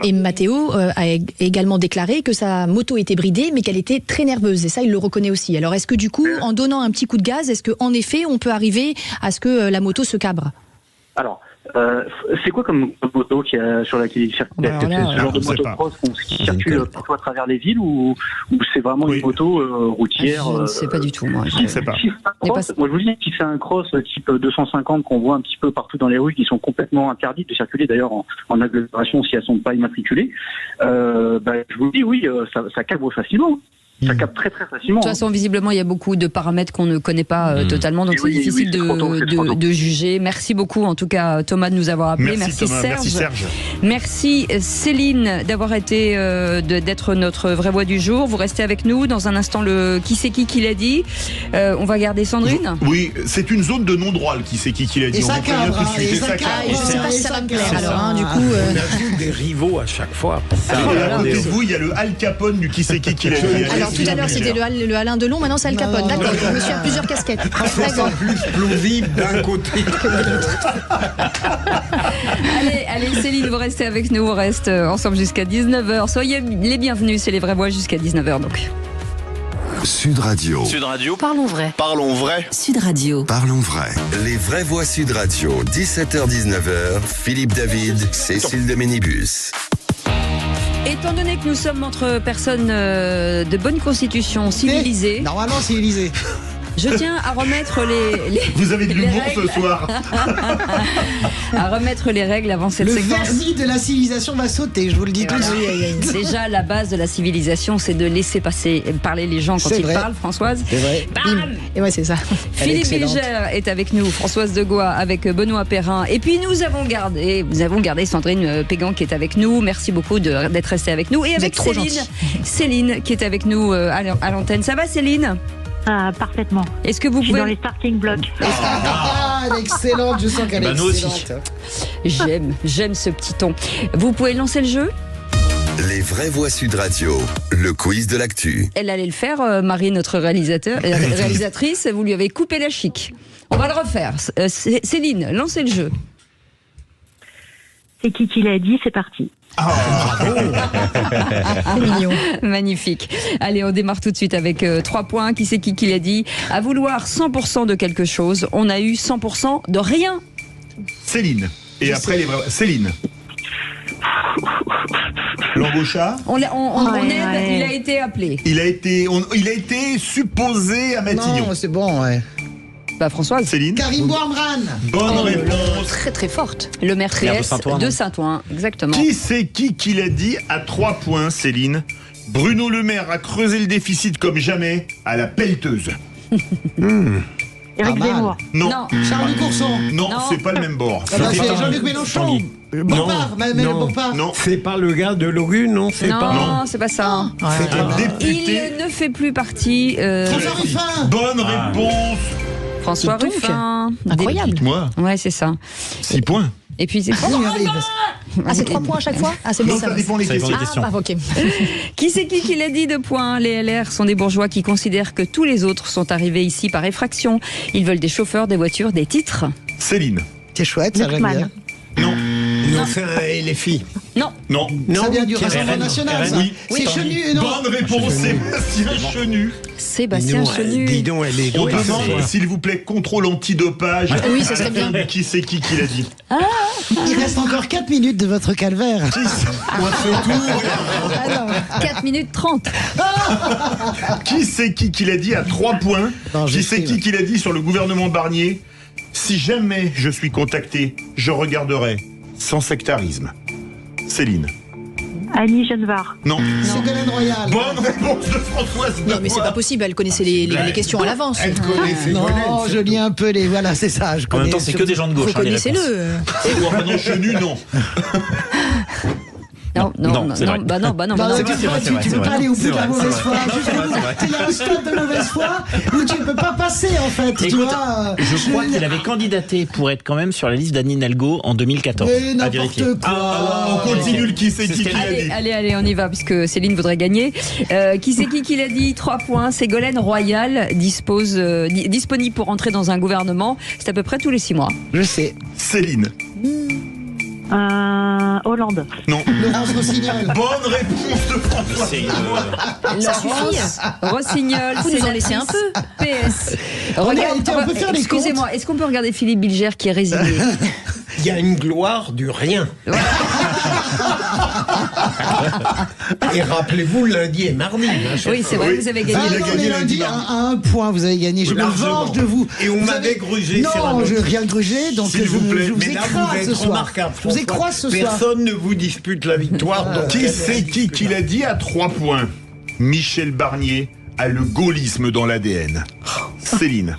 Et Matteo a également déclaré que sa moto était bridée, mais qu'elle était très nerveuse. Et ça, il le reconnaît aussi. Alors, est-ce que du coup, en donnant un petit coup de gaz, est-ce qu'en effet, on peut arriver à ce que la moto se cabre ? Alors, c'est quoi comme moto sur laquelle il circule ? C'est ce genre de motocross qui circule partout à travers les villes, ou c'est vraiment une moto routière Je ne sais pas du tout, moi. Je ne sais pas. Moi, je vous dis, si c'est un cross type 250 qu'on voit un petit peu partout dans les rues, qui sont complètement interdites de circuler, d'ailleurs en agglomération si elles ne sont pas immatriculées, je vous dis, oui, ça cabre facilement. Ça capte très très facilement. De toute façon, visiblement, il y a beaucoup de paramètres qu'on ne connaît pas totalement, donc c'est difficile de juger. Merci beaucoup, en tout cas, Thomas, de nous avoir appelé. Merci Serge. Merci Céline d'avoir été, d'être notre vraie voix du jour. Vous restez avec nous. Dans un instant, le qui c'est qui l'a dit. On va garder Sandrine. Oui, c'est une zone de non-droit, le qui c'est qui l'a dit. Je sais pas si ça va me plaire. Alors, du coup, on a vu des rivaux à chaque fois. Vous, il y a le Al Capone du qui c'est qui l'a dit. Alors, tout à l'heure, c'était le Alain Delon, maintenant c'est Al Capone. D'accord, je me suis à plusieurs casquettes. C'est plus plausible d'un côté que de l'autre. Allez, Céline, vous restez avec nous. On reste ensemble jusqu'à 19h. Soyez les bienvenus, c'est les vraies voix jusqu'à 19h donc. Sud Radio. Parlons vrai. Sud Radio. Parlons vrai. Les vraies voix Sud Radio. 17h-19h. Philippe David, Cécile de Ménibus. Étant donné que nous sommes entre personnes de bonne constitution, civilisées. Normalement civilisées. Je tiens à remettre les Vous avez de l'humour ce soir. À remettre les règles avant cette séquence. Le vernis de la civilisation va sauter, je vous le dis tout de suite. Déjà, la base de la civilisation, c'est de laisser parler les gens quand ils parlent, Françoise. C'est vrai. Bam Et ouais, c'est ça. Philippe Bilger est avec nous, Françoise Degois avec Benoît Perrin. Et puis nous avons gardé Sandrine Pégan qui est avec nous. Merci beaucoup d'être restée avec nous. Et avec Céline qui est avec nous à l'antenne. Ça va, Céline ? Parfaitement. Est-ce que vous pouvez... dans les starting blocks. Elle est excellente, je sens qu'elle est excellente. J'aime ce petit ton. Vous pouvez lancer le jeu ? Les vraies voix Sud Radio, le quiz de l'actu. Elle allait le faire, Marie, notre réalisatrice. Vous lui avez coupé la chic. On va le refaire. Céline, lancez le jeu. C'est qui l'a dit, c'est parti. Bravo. C'est mignon. Magnifique. Allez, on démarre tout de suite avec 3 points. Qui c'est qui l'a dit ? À vouloir 100% de quelque chose, on a eu 100% de rien. Céline. Et après Céline. L'embauchard. On aide, il a été appelé. Il a été supposé à Matignon. Non, c'est bon, ouais. Bah Françoise. Céline. Karim Bouamran. Bonne réponse. Très très forte. Le maire Maire de PS Saint-Ouen. de Saint-Ouen, exactement. Qui c'est qui l'a dit à 3 points, Céline? Bruno Le Maire a creusé le déficit comme jamais à la pelleteuse. Éric Zemmour. Non. Charles Courson. Non, c'est pas le même bord. C'est Jean-Luc Mélenchon. Bompard, Bompard. Non. C'est pas le gars de l'ORU, non? C'est Non, pas. c'est pas ça. C'est un député. Il ne fait plus partie. François Ruffin. Bonne réponse. François Dis donc. Ruffin. Incroyable. Moi, Ouais, c'est ça. 6 points. Et puis c'est Ah, c'est 3 points à chaque fois? Ah, c'est bien Non, ça. ça dépend des Ça dépend des questions. questions. Ah, bah, ok. Qui c'est qui l'a dit 2 points? Les LR sont des bourgeois qui considèrent que tous les autres sont arrivés ici par effraction. Ils veulent des chauffeurs, des voitures, des titres. Céline. C'est chouette, ça j'aime bien. Non. Non, c'est un LFI. Non. Non. Ça vient du RN. Rassemblement National, ça. Oui. C'est Chenu, non? Bonne réponse, Sébastien Chenu. Sébastien Chenu. Dis donc, elle est On douée. demande, s'il vous plaît, contrôle antidopage. Oui, ça à la serait fin bien. du Qui c'est qui l'a dit? Il reste encore 4 minutes de votre calvaire. Moi, c'est tout. Alors, 4 minutes 30. Qui c'est qui l'a dit à 3 points? Non, Qui c'est j'écris, qui l'a dit sur le gouvernement Barnier? Si jamais je suis contacté, je regarderai sans sectarisme. Céline. Annie Genevard. Non. Ségolène Royal. Bonne réponse de Françoise. Non, mais c'est pas possible, elle connaissait les questions à l'avance. Elle connaît Ségolène. Non, je lis un peu les. Voilà, c'est ça. Je En même connais temps, c'est que des gens de gauche. Vous hein, les réponses. connaissez-le. Non, Chenu, non. Non, c'est vrai. bah non. Non, c'est tu vrai, c'est vrai, tu c'est peux vrai. pas aller au bout C'est de la vrai, mauvaise c'est foi. vrai. Il y a un stade de mauvaise foi où tu ne peux pas passer, en fait. Tu Écoute, vois, je crois qu'il avait candidaté pour être quand même sur la liste d'Anne Hidalgo en 2014. Mais à vérifier. n'importe quoi. On continue le qui c'est C'est ce qui qu'elle l'a dit. Allez, on y va, puisque Céline voudrait gagner. Qui c'est qui l'a dit 3 points. Ségolène Royal disponible pour entrer dans un gouvernement. C'est à peu près tous les 6 mois. Je sais. Céline. Hollande. Non. Laurence Rossignol. Bonne réponse de François. Ça suffit. Rossignol, Vous nous en laissez un peu. PS. On peut faire les Excusez-moi, est-ce qu'on peut regarder Philippe Bilger qui est résigné? Il y a une gloire du rien. Et rappelez-vous, lundi et mardi. Oui, c'est vrai, vous avez gagné. Il a non, gagné mais lundi, lundi, à un point, vous avez gagné. Je me Largement. venge de vous. Et on Vous m'avait avez- grugé sur un Non, autre. je n'ai rien grugé, donc S'il je vous plaît. je vous Mais là, vous écrase êtes ce soir. remarquable. Je vous François. écrase ce soir. Personne ne vous dispute la victoire. donc Qui c'est qui l'a dit à 3 points? Michel Barnier a le gaullisme dans l'ADN. Céline.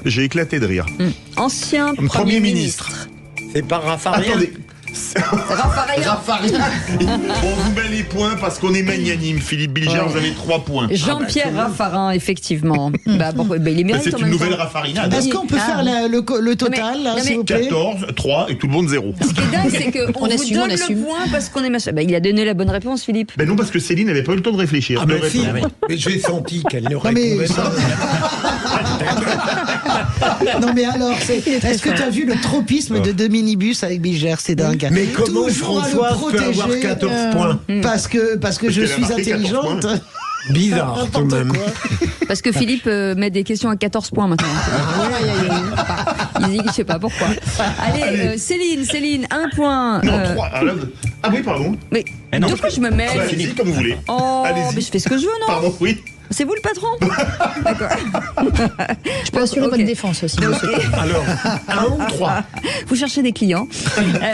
J'ai éclaté de rire. Ancien Premier ministre. C'est pas Raffarin. Attendez. Raffarin. On vous met les points parce qu'on est magnanime. Philippe Bilger, vous avez 3 points. Jean-Pierre Raffarin, effectivement. Bah, il est mérite C'est en une même nouvelle temps. Raffarinade. Est-ce qu'on peut faire le total, là, non, mais- s'il vous plaît? 14, 3 et tout le monde 0. Ce qui est dingue, c'est qu'on On vous assume, donne on assume. le point parce qu'on est machin. Bah, il a donné la bonne réponse, Philippe. Ben non, parce que Céline n'avait pas eu le temps de réfléchir. Ah de ben si, répondre. mais j'ai senti qu'elle ne Non mais, répondait pas. non mais alors, est-ce que tu as vu le tropisme de deux minibus avec Bilger? C'est dingue. Mais comment Toujours à le Françoise peut avoir protéger, 14 points Parce que je qu'elle a suis marqué 14 intelligente. points. Bizarre tout de même. Parce que Philippe met des questions à 14 points maintenant. Il dit, je sais pas pourquoi. Allez, Céline, 1 point. Non, 3. Ah oui, pardon. Mais non. de quoi je me mets Allez-y, comme vous voulez. Oh, Allez-y. mais je fais ce que je veux, non? Pardon, oui. C'est vous le patron? D'accord. Je peux assurer votre défense aussi. Alors, 1 ou 3? Vous cherchez des clients.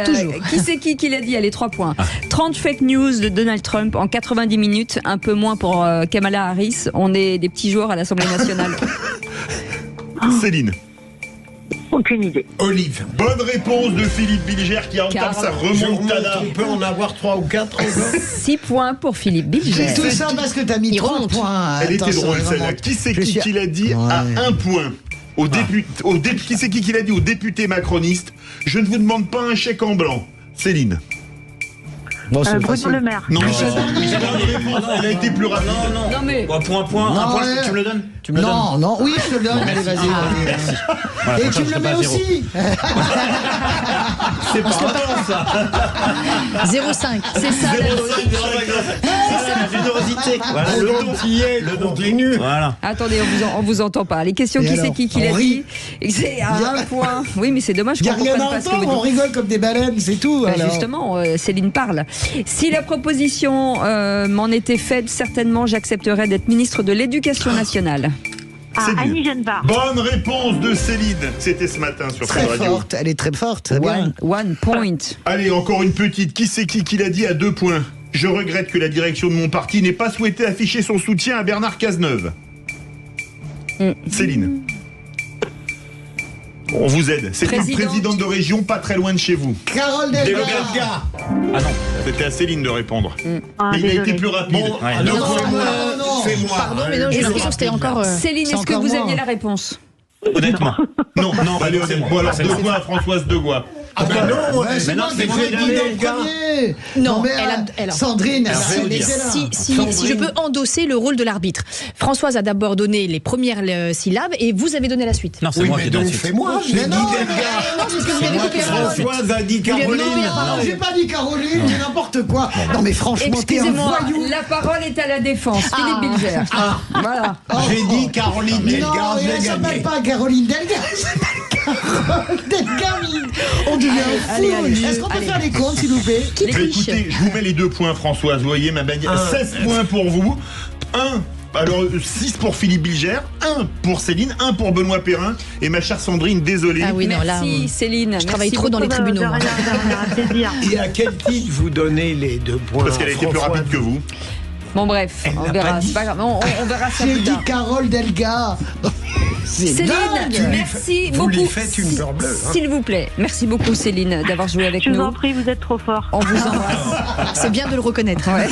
Toujours. Qui c'est qui l'a dit? Allez, 3 points. 30 fake news de Donald Trump en 90 minutes, un peu moins pour Kamala Harris. On est des petits joueurs à l'Assemblée nationale. Céline. Aucune idée. Olive. Bonne réponse de Philippe Bilger qui entame Carl. sa Je remonte, remontada. on peut en avoir 3 ou 4 encore. 6 points pour Philippe Bilger. Tout ça parce que t'as mis Il 3 remonte. points. Elle était Attention, drôle je celle-là. remonte. Qui c'est Je suis- qui l'a dit à 1 point qui c'est qui l'a dit au député macroniste? Je ne vous demande pas un chèque en blanc. Céline. Bon, c'est Bruno facile. Le Maire. Non, elle a été plus rapide. Non mais Point, un point, ouais. tu me le donnes? Tu me le donnes? Non, oui, je te le donne. Allez, vas-y. Voilà, Et prochain, tu me je le serai mets pas à zéro. aussi. C'est pas grave ça. 0,5. c'est ça la La générosité. Voilà, le don. Le continue. Voilà. Attendez, on vous entend pas. Les questions, Et qui c'est alors, qui l'a on dit? rit. C'est à 1 point. Oui, mais c'est dommage Il n'y qu'on a rien comprenne à pas ce que vous entendre, on dites. rigole comme des baleines, c'est tout. Bah, alors. justement, Céline parle. Si la proposition m'en était faite, certainement j'accepterais d'être ministre de l'Éducation nationale. Annie Genevard. Bonne réponse de Céline. C'était ce matin sur Très Radio. forte, elle est très forte. One point. Allez, encore une petite. Qui c'est qui l'a dit à 2 points? Je regrette que la direction de mon parti n'ait pas souhaité afficher son soutien à Bernard Cazeneuve. Céline. On vous aide. C'est une présidente de région pas très loin de chez vous. Carole Delga. Ah non, c'était à Céline de répondre. Mais il a été plus rapide. Non, c'est moi. Pardon, mais non, j'ai l'impression que c'était encore. Céline, est-ce que vous aviez la réponse? Honnêtement. Non, allez, honnêtement. Alors, Degois à Françoise Degois. Ah bah non, c'est moi qui ai dit le premier. Non, mais elle a... Sandrine, si je peux endosser le rôle de l'arbitre. Françoise a d'abord donné les premières syllabes et vous avez donné la suite. Non, c'est moi qui ai donné la suite. suite. C'est moi, j'ai dit Delga. Non, c'est ce que vous avez coupé. Françoise a dit Caroline. J'ai pas dit Caroline, j'ai n'importe quoi. Non mais franchement, t'es un voyou. La parole est à la défense. Philippe Bilger. Voilà. J'ai dit Caroline Delga. Non, elle s'appelle pas Caroline Delga. Elle s'appelle Caroline Delga. On devient fou. Est-ce qu'on peut faire les comptes, s'il vous plaît? Écoutez, je vous mets les 2 points, Françoise. Vous voyez ma baguette. 16 points pour vous. 6 pour Philippe Bilger, 1 pour Céline, 1 pour Benoît Perrin. Et ma chère Sandrine, désolée. Ah oui, non, merci Céline. Je travaille trop dans les tribunaux. Et à quel titre vous donnez les 2 points? Parce qu'elle a été plus rapide que vous. Bon bref, on verra. C'est pas grave. On verra ça J'ai plus dit tard. Carole Delga. Céline, merci beaucoup. Vous lui faites une peur bleue. S'il vous plaît, merci beaucoup Céline d'avoir joué avec nous. Je vous en prie, vous êtes trop fort. On vous embrasse. C'est bien de le reconnaître. Ouais.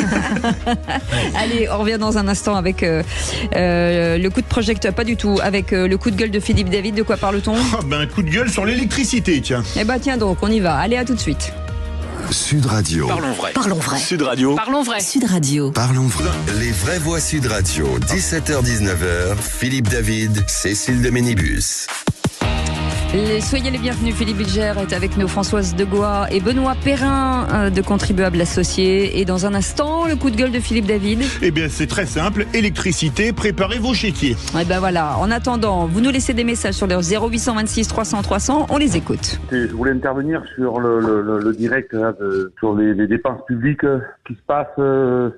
Allez, on revient dans un instant avec le coup de projecteur, pas du tout, avec le coup de gueule de Philippe David. De quoi parle-t-on? Un coup de gueule sur l'électricité, tiens. Eh ben tiens donc, on y va. Allez, à tout de suite. Sud Radio. Parlons vrai. Parlons vrai. Sud Radio. Parlons vrai. Sud Radio. Parlons vrai. Les vraies voix Sud Radio. 17h-19h. Philippe David, Cécile de Ménibus. Soyez les bienvenus, Philippe Bilger est avec nous, Françoise Degois et Benoît Perrin de Contribuables Associés. Et dans un instant, le coup de gueule de Philippe David. Eh bien, c'est très simple. Électricité, préparez vos chéquiers. Et ben voilà. En attendant, vous nous laissez des messages sur le 0826 300 300. On les écoute. Je voulais intervenir sur le direct là, sur les dépenses publiques qui se passent,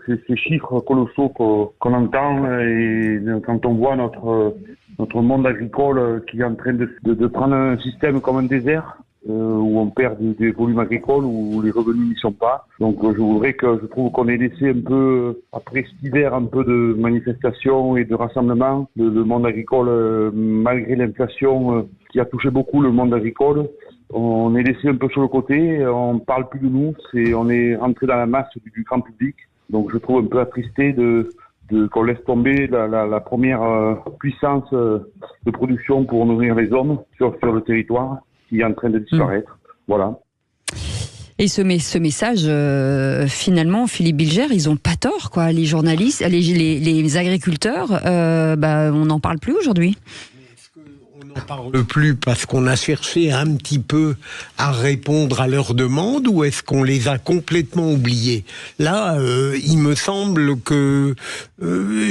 ces chiffres colossaux qu'on entend et quand on voit notre monde agricole qui est en train de prendre un système comme un désert, où on perd des volumes agricoles, où les revenus n'y sont pas. Donc je trouve qu'on est laissé un peu, après cet hiver, un peu de manifestations et de rassemblements, le monde agricole, malgré l'inflation qui a touché beaucoup le monde agricole, on est laissé un peu sur le côté, on parle plus de nous, on est rentré dans la masse du grand public. Donc je trouve un peu attristé qu'on laisse tomber la première puissance de production pour nourrir les hommes sur le territoire qui est en train de disparaître. Voilà. Et ce message, finalement, Philippe Bilger, ils ont pas tort, quoi. Les journalistes, les agriculteurs, on n'en parle plus aujourd'hui. On n'en parle plus parce qu'on a cherché un petit peu à répondre à leurs demandes, ou est-ce qu'on les a complètement oubliés? Là, il me semble que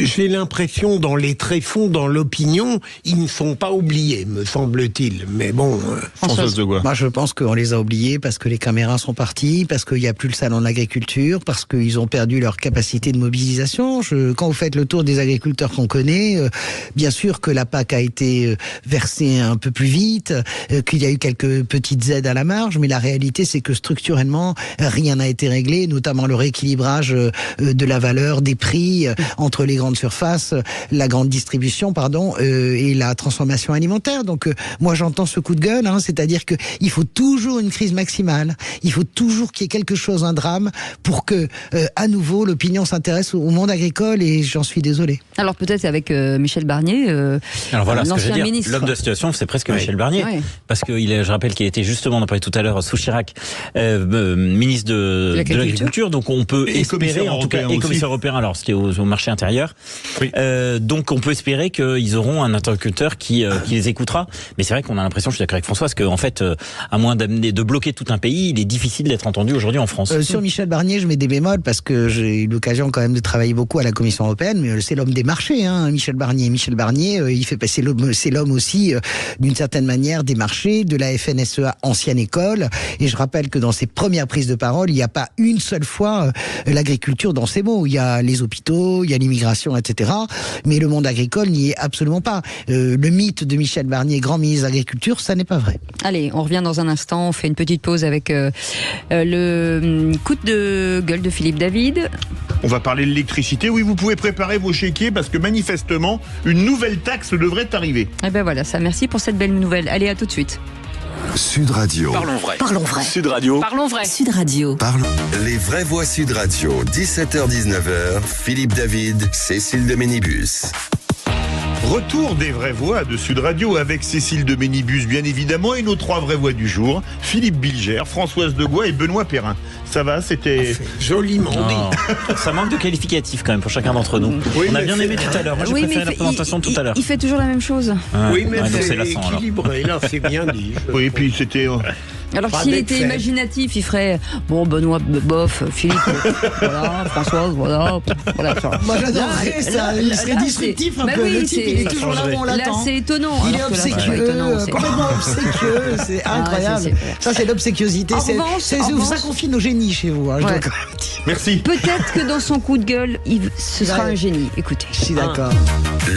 j'ai l'impression dans les tréfonds, dans l'opinion, ils ne sont pas oubliés, me semble-t-il. Mais bon, Françoise Degois. Moi, je pense qu'on les a oubliés parce que les caméras sont parties, parce qu'il n'y a plus le salon de l'agriculture, parce qu'ils ont perdu leur capacité de mobilisation. Quand vous faites le tour des agriculteurs qu'on connaît, bien sûr que la PAC a été versée un peu plus vite, qu'il y a eu quelques petites aides à la marge, mais la réalité c'est que structurellement rien n'a été réglé, notamment le rééquilibrage de la valeur des prix entre les grandes surfaces, la grande distribution et la transformation alimentaire. Donc moi j'entends ce coup de gueule, c'est-à-dire que il faut toujours une crise maximale, il faut toujours qu'il y ait quelque chose, un drame, pour que à nouveau l'opinion s'intéresse au monde agricole, et j'en suis désolé. Alors peut-être avec Michel Barnier, alors voilà, l'ancien ministre. L'homme de situation, c'est presque Michel Barnier, parce que je rappelle qu'il était justement, on en parlait tout à l'heure, sous Chirac, ministre de l'agriculture, donc on peut espérer, en tout cas, et commissaire européen, alors c'était au marché intérieur, donc on peut espérer qu'ils auront un interlocuteur qui les écoutera, mais c'est vrai qu'on a l'impression, je suis d'accord avec Françoise, qu'en fait, à moins de bloquer tout un pays, il est difficile d'être entendu aujourd'hui en France. Sur Michel Barnier, je mets des bémols, parce que j'ai eu l'occasion quand même de travailler beaucoup à la Commission européenne, mais c'est l'homme des marchés, Michel Barnier. Michel Barnier, c'est l'homme aussi aussi, d'une certaine manière, des marchés, de la FNSEA, ancienne école. Et je rappelle que dans ses premières prises de parole, il n'y a pas une seule fois l'agriculture dans ses mots. Il y a les hôpitaux, il y a l'immigration, etc. Mais le monde agricole n'y est absolument pas. Le mythe de Michel Barnier, grand ministre de l'Agriculture, ça n'est pas vrai. Allez, on revient dans un instant. On fait une petite pause avec le coup de gueule de Philippe David. On va parler de l'électricité. Oui, vous pouvez préparer vos chéquiers parce que manifestement, une nouvelle taxe devrait arriver. Eh ben voilà, ça. Merci pour cette belle nouvelle. Allez, à tout de suite. Sud Radio. Parlons vrai. Parlons vrai. Sud Radio. Parlons vrai. Sud Radio. Parlons. Les vraies voix Sud Radio. 17h-19h. Philippe David, Cécile de Ménibus. Retour des vraies voix de Sud Radio avec Cécile de Ménibus, bien évidemment, et nos 3 vraies voix du jour, Philippe Bilger, Françoise Degois et Benoît Perrin. Ça va, c'était... joliment dit. Ça manque de qualificatifs quand même pour chacun d'entre nous. Oui, on a bien aimé tout à l'heure. Moi, j'ai préféré la présentation tout à l'heure. Il fait toujours la même chose. Oui, mais c'est équilibré. Là, c'est bien dit. Oui, et puis c'était... Alors que s'il était imaginatif, il ferait bon, Benoît, bof, Philippe, voilà, Françoise, voilà. Moi j'adorerais ça, il serait disruptif un peu. Le type, il est toujours là où on l'attend. Là, c'est étonnant. Il est obséquieux, complètement obséquieux, c'est incroyable. Ça, c'est l'obséquiosité. Ça confie nos génies chez vous, je dois quand même dire. Merci. Peut-être que dans son coup de gueule, ce sera un génie. Écoutez. Je suis d'accord.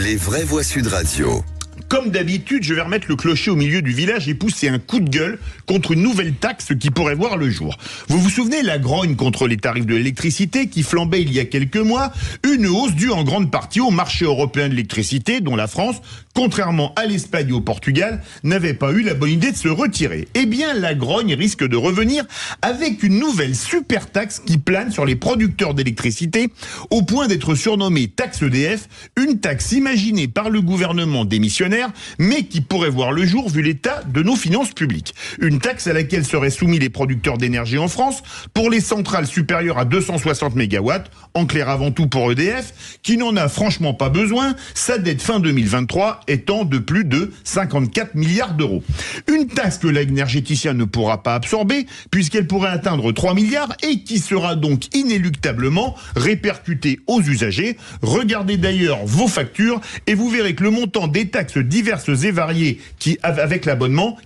Les vraies voix Sud Radio. Comme d'habitude, je vais remettre le clocher au milieu du village et pousser un coup de gueule contre une nouvelle taxe qui pourrait voir le jour. Vous vous souvenez la grogne contre les tarifs de l'électricité qui flambait il y a quelques mois? Une hausse due en grande partie au marché européen de l'électricité dont la France, contrairement à l'Espagne et au Portugal, n'avait pas eu la bonne idée de se retirer. Eh bien, la grogne risque de revenir avec une nouvelle super taxe qui plane sur les producteurs d'électricité au point d'être surnommée taxe EDF, une taxe imaginée par le gouvernement démissionnaire mais qui pourrait voir le jour vu l'état de nos finances publiques. Une taxe à laquelle seraient soumis les producteurs d'énergie en France pour les centrales supérieures à 260 MW, en clair avant tout pour EDF, qui n'en a franchement pas besoin, sa dette fin 2023 étant de plus de 54 milliards d'euros. Une taxe que l'énergéticien ne pourra pas absorber puisqu'elle pourrait atteindre 3 milliards et qui sera donc inéluctablement répercutée aux usagers. Regardez d'ailleurs vos factures et vous verrez que le montant des taxes diverses et variées qui avec l'abonnement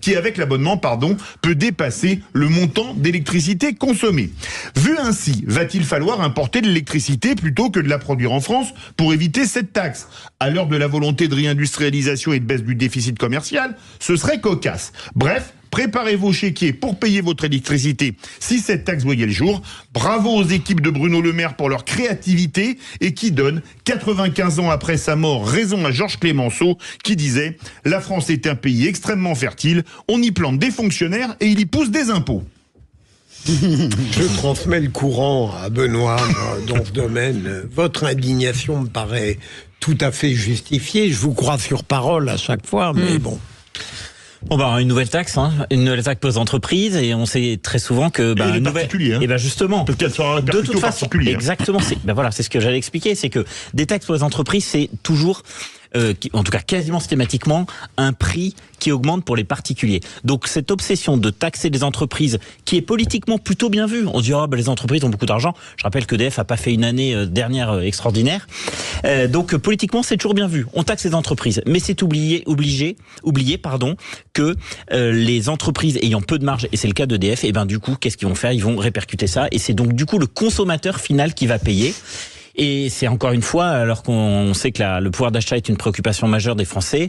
peut dépasser le montant d'électricité consommée. Vu ainsi, va-t-il falloir importer de l'électricité plutôt que de la produire en France pour éviter cette taxe? À l'heure de la volonté de réindustrialisation et de baisse du déficit commercial, ce serait cocasse. Bref, préparez vos chéquiers pour payer votre électricité si cette taxe voyait le jour. Bravo aux équipes de Bruno Le Maire pour leur créativité et qui donne, 95 ans après sa mort, raison à Georges Clémenceau qui disait « La France est un pays extrêmement fertile, on y plante des fonctionnaires et il y pousse des impôts ». Je transmets le courant à Benoît dans ce domaine. Votre indignation me paraît tout à fait justifiée. Je vous crois sur parole à chaque fois, mais bon. Bon une nouvelle taxe, une nouvelle taxe pour les entreprises, et on sait très souvent que une nouvelle. Et justement, peut-être qu'elle sera répercutée de toute façon, exactement. C'est ce que j'allais expliquer, c'est que des taxes pour les entreprises, c'est toujours en tout cas quasiment systématiquement, un prix qui augmente pour les particuliers. Donc cette obsession de taxer les entreprises, qui est politiquement plutôt bien vue, on se dit les entreprises ont beaucoup d'argent. Je rappelle que EDF a pas fait une année dernière extraordinaire. Donc politiquement c'est toujours bien vu. On taxe les entreprises, mais c'est oublier que les entreprises ayant peu de marge, et c'est le cas d'EDF, et du coup qu'est-ce qu'ils vont faire? Ils vont répercuter ça, et c'est donc du coup le consommateur final qui va payer. Et c'est encore une fois, alors qu'on sait que le pouvoir d'achat est une préoccupation majeure des Français,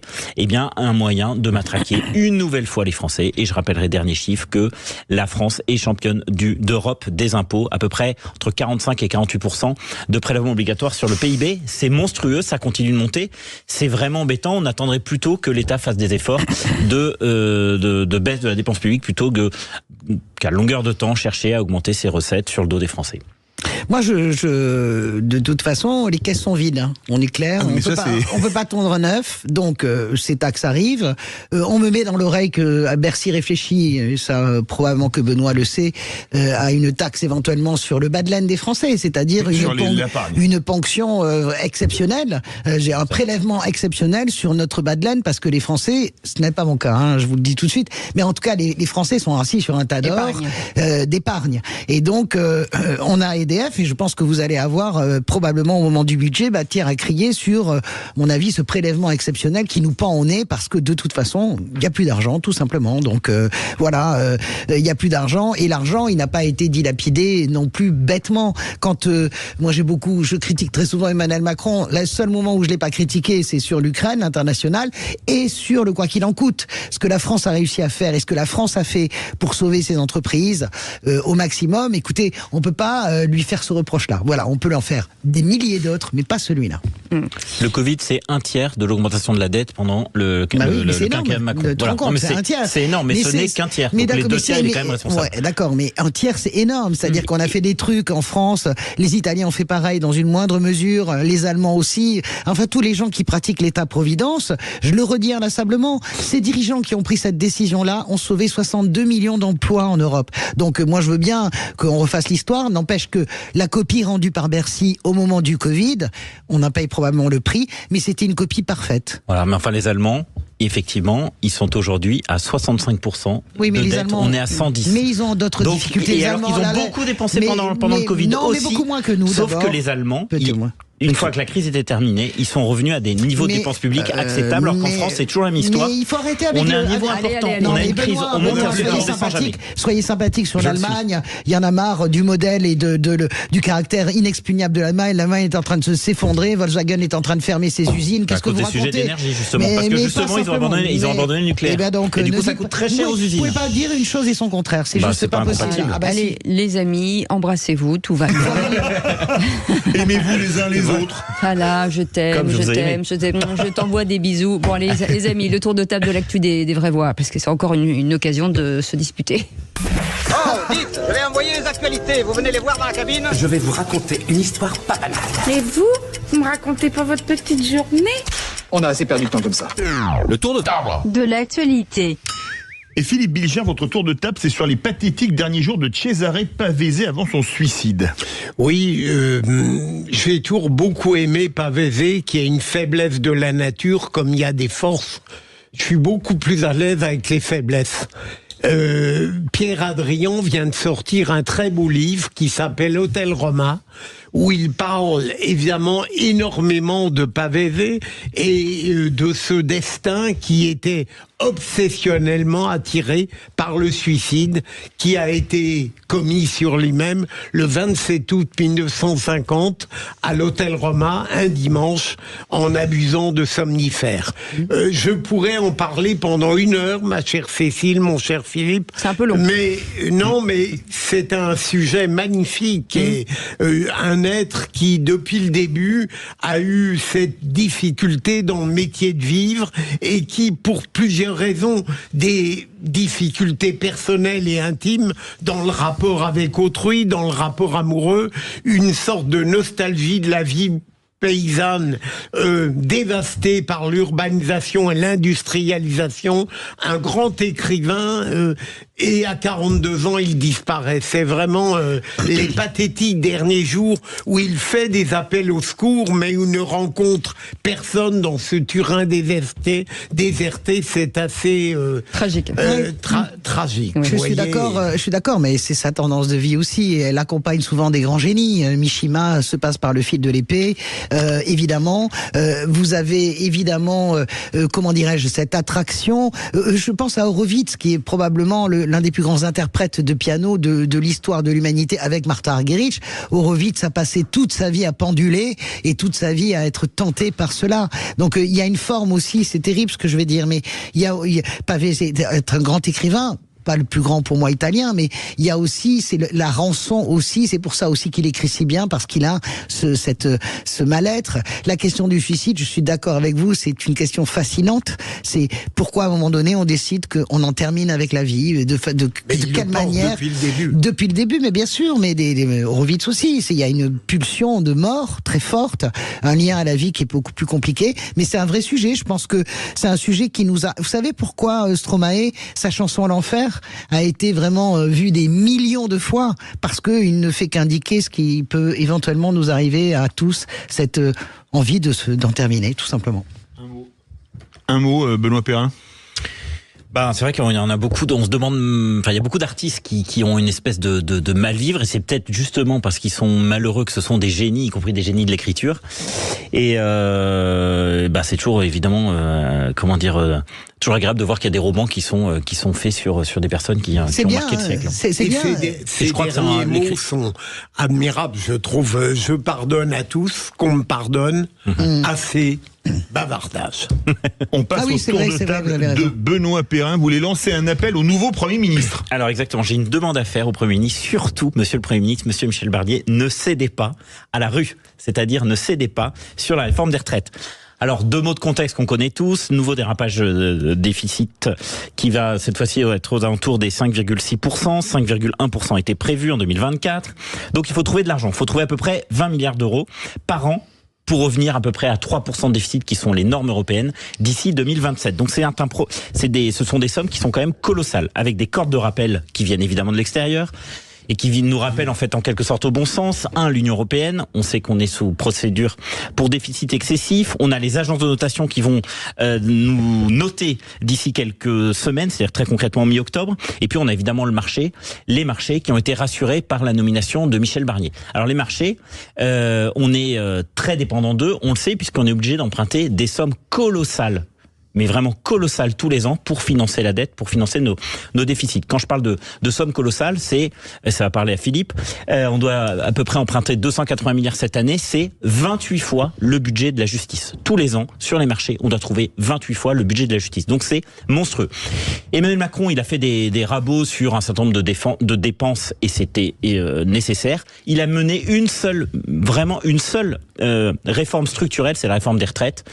un moyen de matraquer une nouvelle fois les Français. Et je rappellerai, dernier chiffre, que la France est championne d'Europe des impôts, à peu près entre 45 et 48% de prélèvements obligatoires sur le PIB. C'est monstrueux, ça continue de monter. C'est vraiment embêtant. On attendrait plutôt que l'État fasse des efforts de baisse de la dépense publique plutôt qu'à longueur de temps chercher à augmenter ses recettes sur le dos des Français. Moi, de toute façon, les caisses sont vides. On est clair. On peut pas tondre neuf. Donc, ces taxes arrivent. On me met dans l'oreille que Bercy réfléchit, et ça, probablement que Benoît le sait, à une taxe éventuellement sur le bas de laine des Français, c'est-à-dire une ponction exceptionnelle. J'ai un prélèvement exceptionnel sur notre bas de laine parce que les Français, ce n'est pas mon cas, je vous le dis tout de suite, mais en tout cas, les Français sont assis sur un tas d'or d'épargne. Et donc, on a EDF bref, et je pense que vous allez avoir probablement au moment du budget matière à crier sur, mon avis, ce prélèvement exceptionnel qui nous pend au nez parce que de toute façon, il n'y a plus d'argent, tout simplement. Donc voilà, il n'y a plus d'argent et l'argent, il n'a pas été dilapidé non plus bêtement. Quand moi je critique très souvent Emmanuel Macron, le seul moment où je l'ai pas critiqué, c'est sur l'Ukraine internationale et sur le quoi qu'il en coûte. Ce que la France a réussi à faire et ce que la France a fait pour sauver ses entreprises au maximum. Écoutez, on peut pas lui faire ce reproche-là. Voilà, on peut en faire des milliers d'autres, mais pas celui-là. Le Covid, c'est un tiers de l'augmentation de la dette pendant le quinquennat Macron. C'est un tiers. C'est énorme, mais ce n'est qu'un tiers. Donc les 2 tiers, il est quand même responsable. Ouais, d'accord, mais un tiers, c'est énorme. C'est-à-dire qu'on a fait des trucs en France, les Italiens ont fait pareil dans une moindre mesure, les Allemands aussi. Enfin, tous les gens qui pratiquent l'État-providence, je le redis inlassablement, ces dirigeants qui ont pris cette décision-là ont sauvé 62 millions d'emplois en Europe. Donc moi, je veux bien qu'on refasse l'histoire. N'empêche que la copie rendue par Bercy au moment du Covid, on en paye probablement le prix, mais c'était une copie parfaite. Voilà, mais enfin les Allemands, effectivement, ils sont aujourd'hui à 65% oui, mais de les dette. Allemands, on est à 110. Mais ils ont d'autres difficultés. Et alors, ils ont beaucoup dépensé pendant le Covid non, aussi. mais beaucoup moins que nous. Sauf que les Allemands, une fois que la crise était terminée, ils sont revenus à des niveaux de dépenses publiques acceptables, alors qu'en France, c'est toujours la même histoire. Mais il faut arrêter avec on a un niveau important. On a une crise. On monte à plus de soyez sympathiques sur l'Allemagne. Il y en a marre du modèle et du caractère inexpugnable de l'Allemagne. L'Allemagne est en train de s'effondrer. Volkswagen est en train de fermer ses usines. Qu'est-ce que vous racontez ? À cause des sujets d'énergie, justement. Parce que justement, ils ont abandonné le nucléaire. Et du coup, ça coûte très cher aux usines. Vous pouvez pas dire une chose et son contraire. C'est juste pas possible. Allez, les amis, embrassez-vous. Tout va bien. Aimez-vous les uns les autres. Voilà, je t'aime, je t'envoie des bisous. Bon, les amis, le tour de table de l'actu des vraies voix, parce que c'est encore une occasion de se disputer. Oh, dites, je vais envoyer les actualités. Vous venez les voir dans la cabine ? Je vais vous raconter une histoire pas banale. Et vous me racontez pas votre petite journée ? On a assez perdu de temps comme ça. Le tour de table. De l'actualité. Et Philippe Bilger, votre tour de table, c'est sur les pathétiques derniers jours de Cesare Pavese avant son suicide. Oui, j'ai toujours beaucoup aimé Pavese, qui a une faiblesse de la nature, comme il y a des forces. Je suis beaucoup plus à l'aise avec les faiblesses. Pierre Adrian vient de sortir un très beau livre qui s'appelle Hôtel Roma, où il parle évidemment énormément de Pavese et de ce destin qui était obsessionnellement attiré par le suicide qui a été commis sur lui-même le 27 août 1950 à l'Hôtel Roma, un dimanche, en abusant de somnifères. Je pourrais en parler pendant 1 heure, ma chère Cécile, mon cher Philippe. C'est un peu long. Mais non, mais c'est un sujet magnifique et un être qui, depuis le début, a eu cette difficulté dans le métier de vivre et qui, pour plusieurs raisons, des difficultés personnelles et intimes dans le rapport avec autrui, dans le rapport amoureux, une sorte de nostalgie de la vie paysanne dévastée par l'urbanisation et l'industrialisation, un grand écrivain et à 42 ans il disparaît. C'est vraiment les pathétiques derniers jours où il fait des appels au secours mais où il ne rencontre personne dans ce Turin déserté, c'est assez tragique. Tragique. Je suis d'accord, mais c'est sa tendance de vie aussi. Elle accompagne souvent des grands génies. Mishima se passe par le fil de l'épée. Évidemment, vous avez évidemment, comment dirais-je, cette attraction. Je pense à Horowitz, qui est probablement l'un des plus grands interprètes de piano de l'histoire de l'humanité, avec Martha Argerich. Horowitz a passé toute sa vie à penduler et toute sa vie à être tenté par cela. Donc il y a une forme aussi, c'est terrible ce que je vais dire, mais il y a Pavese est un grand écrivain. Pas le plus grand pour moi italien, mais il y a aussi, c'est la rançon aussi, c'est pour ça aussi qu'il écrit si bien, parce qu'il a ce mal-être. La question du suicide, je suis d'accord avec vous, c'est une question fascinante. C'est pourquoi à un moment donné on décide qu'on en termine avec la vie, de quelle manière. Depuis le début, mais bien sûr, mais Horowitz aussi, il y a une pulsion de mort très forte, un lien à la vie qui est beaucoup plus compliqué, mais c'est un vrai sujet. Je pense que c'est un sujet qui nous a. Vous savez pourquoi Stromae, sa chanson L'Enfer, a été vraiment vu des millions de fois, parce qu'il ne fait qu'indiquer ce qui peut éventuellement nous arriver à tous, cette envie d'en terminer, tout simplement. Un mot, Benoît Perrin. C'est vrai qu'il y en a beaucoup. On se demande. Il y a beaucoup d'artistes qui ont une espèce de mal vivre, et c'est peut-être justement parce qu'ils sont malheureux que ce sont des génies, y compris des génies de l'écriture. Et c'est toujours évidemment toujours agréable de voir qu'il y a des romans qui sont faits sur des personnes qui ont marqué le siècle. C'est bien. Ces derniers mots sont admirables, je trouve. Je pardonne à tous, qu'on me pardonne, assez bavardage. On passe au tour de table de Benoît Perrin. Vous voulez lancer un appel au nouveau Premier ministre. Alors exactement, j'ai une demande à faire au Premier ministre. Surtout, Monsieur le Premier ministre, Monsieur Michel Barnier, ne cédez pas à la rue. C'est-à-dire, ne cédez pas sur la réforme des retraites. Alors, 2 mots de contexte qu'on connaît tous. Nouveau dérapage déficit qui va cette fois-ci être aux alentours des 5,6%. 5,1% était prévu en 2024. Donc, il faut trouver de l'argent. Il faut trouver à peu près 20 milliards d'euros par an pour revenir à peu près à 3% de déficit qui sont les normes européennes d'ici 2027. Donc ce sont des sommes qui sont quand même colossales, avec des cordes de rappel qui viennent évidemment de l'extérieur et qui nous rappellent en fait en quelque sorte au bon sens. L'Union européenne, on sait qu'on est sous procédure pour déficit excessif. On a les agences de notation qui vont nous noter d'ici quelques semaines, c'est-à-dire très concrètement mi-octobre. Et puis on a évidemment les marchés qui ont été rassurés par la nomination de Michel Barnier. Alors les marchés, on est très dépendant d'eux, on le sait, puisqu'on est obligé d'emprunter des sommes colossales, mais vraiment colossales tous les ans pour financer la dette, pour financer nos déficits. Quand je parle de sommes colossales, ça va parler à Philippe, on doit à peu près emprunter 280 milliards cette année, c'est 28 fois le budget de la justice. Tous les ans, sur les marchés, on doit trouver 28 fois le budget de la justice. Donc c'est monstrueux. Emmanuel Macron, il a fait des rabots sur un certain nombre de dépenses, et c'était nécessaire. Il a mené une seule réforme structurelle, c'est la réforme des retraites.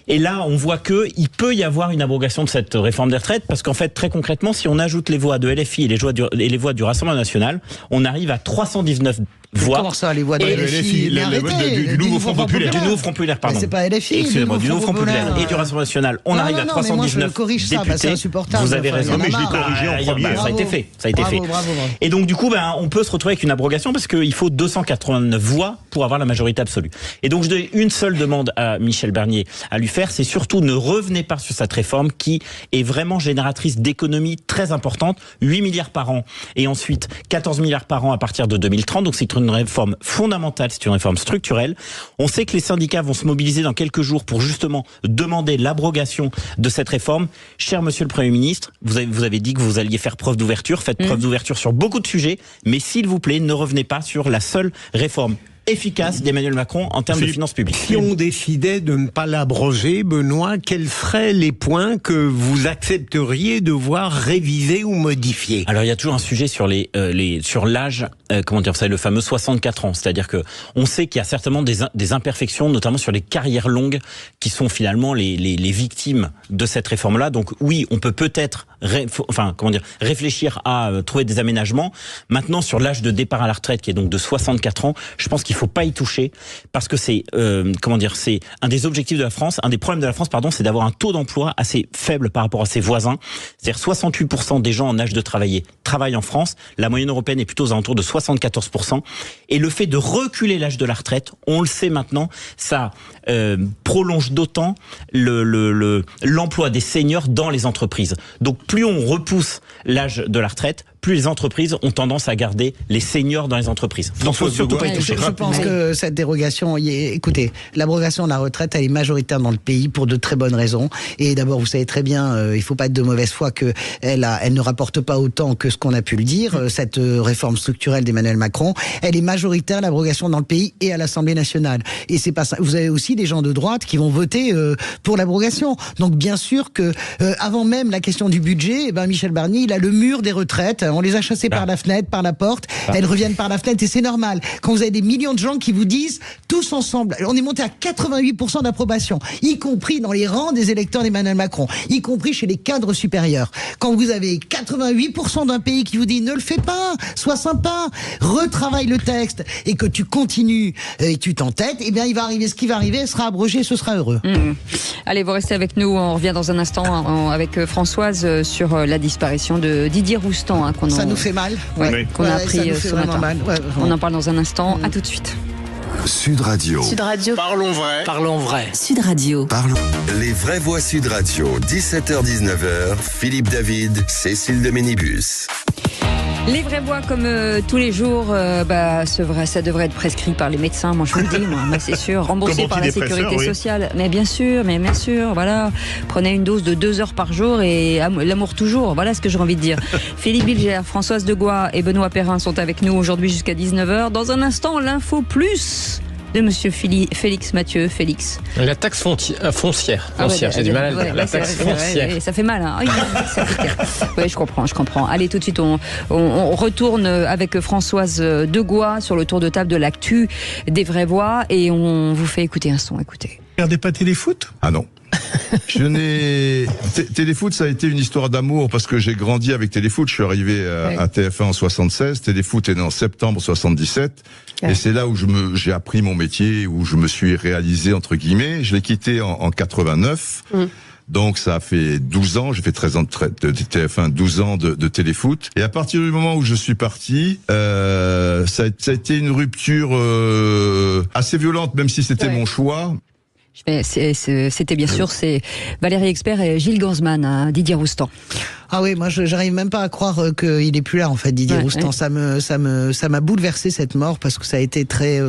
Et là, on voit qu'il peut y avoir une abrogation de cette réforme des retraites, parce qu'en fait, très concrètement, si on ajoute les voix de LFI et les voix du Rassemblement national, on arrive à 319 voix. Comment ça, les voix de LFI du Nouveau Front Populaire. Du Nouveau Front Populaire, pardon. Mais c'est pas LFI. Excusez-moi, du Nouveau Front Populaire et du Rassemblement national. On arrive à 319 députés. C'est insupportable. Vous avez raison. Mais je l'ai corrigé en premier. Ça a été fait. Bravo. Et donc, du coup, on peut se retrouver avec une abrogation, parce qu'il faut 289 voix pour avoir la majorité absolue. Et donc, j'ai une seule demande à Michel Barnier à lui faire, c'est surtout ne revenez pas sur cette réforme qui est vraiment génératrice d'économies très importantes, 8 milliards par an et ensuite 14 milliards par an à partir de 2030. Donc c'est une réforme fondamentale, c'est une réforme structurelle. On sait que les syndicats vont se mobiliser dans quelques jours pour justement demander l'abrogation de cette réforme. Cher Monsieur le Premier ministre, vous avez dit que vous alliez faire preuve d'ouverture, faites preuve d'ouverture sur beaucoup de sujets, mais s'il vous plaît, ne revenez pas sur la seule réforme efficace d'Emmanuel Macron en termes de finances publiques. Si on décidait de ne pas l'abroger, Benoît, quels seraient les points que vous accepteriez de voir révisés ou modifiés? Alors il y a toujours un sujet sur sur l'âge, c'est le fameux 64 ans. C'est-à-dire que on sait qu'il y a certainement des imperfections, notamment sur les carrières longues, qui sont finalement les victimes de cette réforme-là. Donc oui, on peut peut-être réfléchir à trouver des aménagements. Maintenant, sur l'âge de départ à la retraite, qui est donc de 64 ans, je pense qu'il faut pas y toucher, parce que c'est c'est un des objectifs de la France, un des problèmes de la France, c'est d'avoir un taux d'emploi assez faible par rapport à ses voisins. C'est-à-dire 68% des gens en âge de travailler travaillent en France. La moyenne européenne est plutôt aux alentours de 74%. Et le fait de reculer l'âge de la retraite, on le sait maintenant, ça prolonge d'autant l'emploi des seniors dans les entreprises. Donc plus on repousse l'âge de la retraite, plus les entreprises ont tendance à garder les seniors dans les entreprises. Donc, faut surtout pas y toucher. Je pense que cette dérogation, écoutez, l'abrogation de la retraite, elle est majoritaire dans le pays pour de très bonnes raisons. Et d'abord, vous savez très bien, il faut pas être de mauvaise foi que elle ne rapporte pas autant que ce qu'on a pu le dire. Cette réforme structurelle d'Emmanuel Macron, elle est majoritaire, l'abrogation dans le pays et à l'Assemblée nationale. Et c'est pas ça. Vous avez aussi des gens de droite qui vont voter pour l'abrogation. Donc bien sûr que avant même la question du budget, Michel Barnier, il a le mur des retraites. On les a chassées par la fenêtre, par la porte. Elles reviennent par la fenêtre et c'est normal. Quand vous avez des millions de gens qui vous disent, tous ensemble, on est monté à 88% d'approbation, y compris dans les rangs des électeurs d'Emmanuel Macron, y compris chez les cadres supérieurs. Quand vous avez 88% d'un pays qui vous dit, ne le fais pas, sois sympa, retravaille le texte, et que tu continues et tu t'entêtes, il va arriver ce qui va arriver, sera abrogé, ce sera heureux. Allez, vous restez avec nous, on revient dans un instant avec Françoise sur la disparition de Didier Roustan. Ça nous fait mal. Qu'on a appris ce matin. On en parle dans un instant. À tout de suite. Sud Radio. Sud Radio. Parlons vrai. Parlons vrai. Sud Radio. Parlons. Les vraies voix Sud Radio, 17h-19h, Philippe David, Cécile de Ménibus. Les vraies voix comme tous les jours, c'est vrai, ça devrait être prescrit par les médecins, moi je vous le dis, moi, c'est sûr, remboursé par la sécurité sociale. Mais bien sûr, voilà. Prenez une dose de 2 heures par jour et l'amour toujours, voilà ce que j'ai envie de dire. Philippe Bilger, Françoise Degois et Benoît Perrin sont avec nous aujourd'hui jusqu'à 19h. Dans un instant, l'info plus de monsieur Félix Mathieu. Félix. La taxe foncière, j'ai du mal à le dire. La taxe foncière. Ça fait mal, hein. Oui, je comprends. Allez, tout de suite, on retourne avec Françoise Degois sur le tour de table de l'actu des vraies voix et on vous fait écouter un son. Écoutez. Vous regardez pas Téléfoot ? Ah non. Téléfoot, ça a été une histoire d'amour parce que j'ai grandi avec Téléfoot. Je suis arrivé à TF1 en 76. Téléfoot est né en septembre 77. Ouais. Et c'est là où j'ai appris mon métier, où je me suis réalisé, entre guillemets. Je l'ai quitté en 89. Donc ça a fait 12 ans, j'ai fait 13 ans de TF1, 12 ans de Téléfoot. Et à partir du moment où je suis parti, ça a été une rupture assez violente, même si c'était mon choix. C'était bien sûr, c'est Valérie Expert et Gilles Gansman, Didier Roustan. Ah oui, moi j'arrive même pas à croire qu'il est plus là en fait, Didier Roustan. Ouais. Ça m'a bouleversé cette mort parce que ça a été très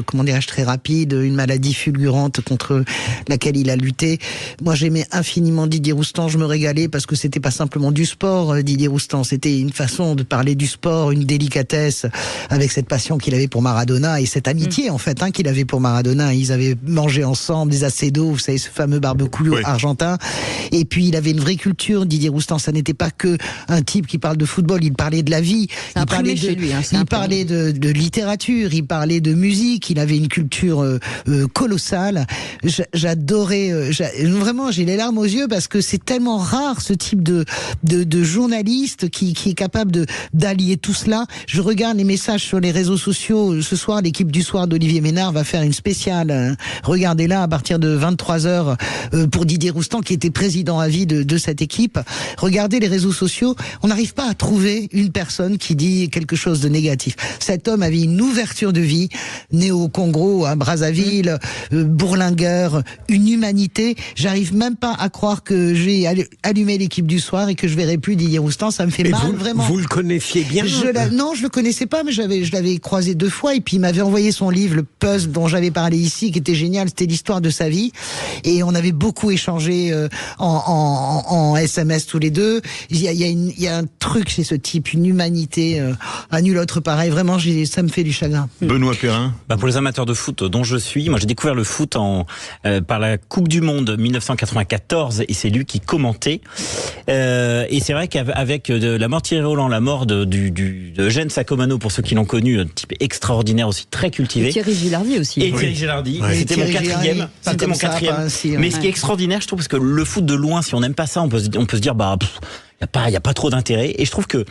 très rapide, une maladie fulgurante contre laquelle il a lutté. Moi j'aimais infiniment Didier Roustan, je me régalais parce que c'était pas simplement du sport, Didier Roustan, c'était une façon de parler du sport, une délicatesse avec cette passion qu'il avait pour Maradona et cette amitié en fait qu'il avait pour Maradona. Ils avaient mangé ensemble des acedos, vous savez ce fameux barbecue argentin. Et puis il avait une vraie culture, Didier Roustan, ça n'était pas que un type qui parle de football, il parlait de la vie, il parlait de littérature, il parlait de musique, il avait une culture colossale. J'adorais, vraiment j'ai les larmes aux yeux parce que c'est tellement rare ce type de journaliste qui est capable d'allier tout cela. Je regarde les messages sur les réseaux sociaux. Ce soir, l'équipe du soir d'Olivier Ménard va faire une spéciale. Regardez-la à partir de 23h pour Didier Roustan qui était président à vie de cette équipe. Regardez les réseaux sociaux, on n'arrive pas à trouver une personne qui dit quelque chose de négatif. Cet homme avait une ouverture de vie, né au Congo, à Brazzaville, bourlingueur, une humanité. J'arrive même pas à croire que j'ai allumé l'équipe du soir et que je verrai plus Didier Roustan. Ça me fait mal, vraiment. Vous le connaissiez bien? Non, je le connaissais pas, mais je l'avais croisé 2 fois et puis il m'avait envoyé son livre, le Puzzle dont j'avais parlé ici, qui était génial. C'était l'histoire de sa vie et on avait beaucoup échangé en SMS tous les deux. Il y a un truc chez ce type, une humanité à nul autre pareil. Vraiment, ça me fait du chagrin. Benoît Perrin. Pour les amateurs de foot dont je suis, moi j'ai découvert le foot par la Coupe du Monde 1994 et c'est lui qui commentait. Et c'est vrai qu'avec la mort de Thierry Roland, la mort de Eugène Sacomano, pour ceux qui l'ont connu, un type extraordinaire aussi, très cultivé. Et Thierry Gilardi aussi. Et Thierry Gilardi. Ouais. C'était mon quatrième. C'était mon quatrième. Mais ce qui est extraordinaire, je trouve, parce que le foot de loin, si on n'aime pas ça, on peut se dire, il y a pas trop d'intérêt. Et je trouve que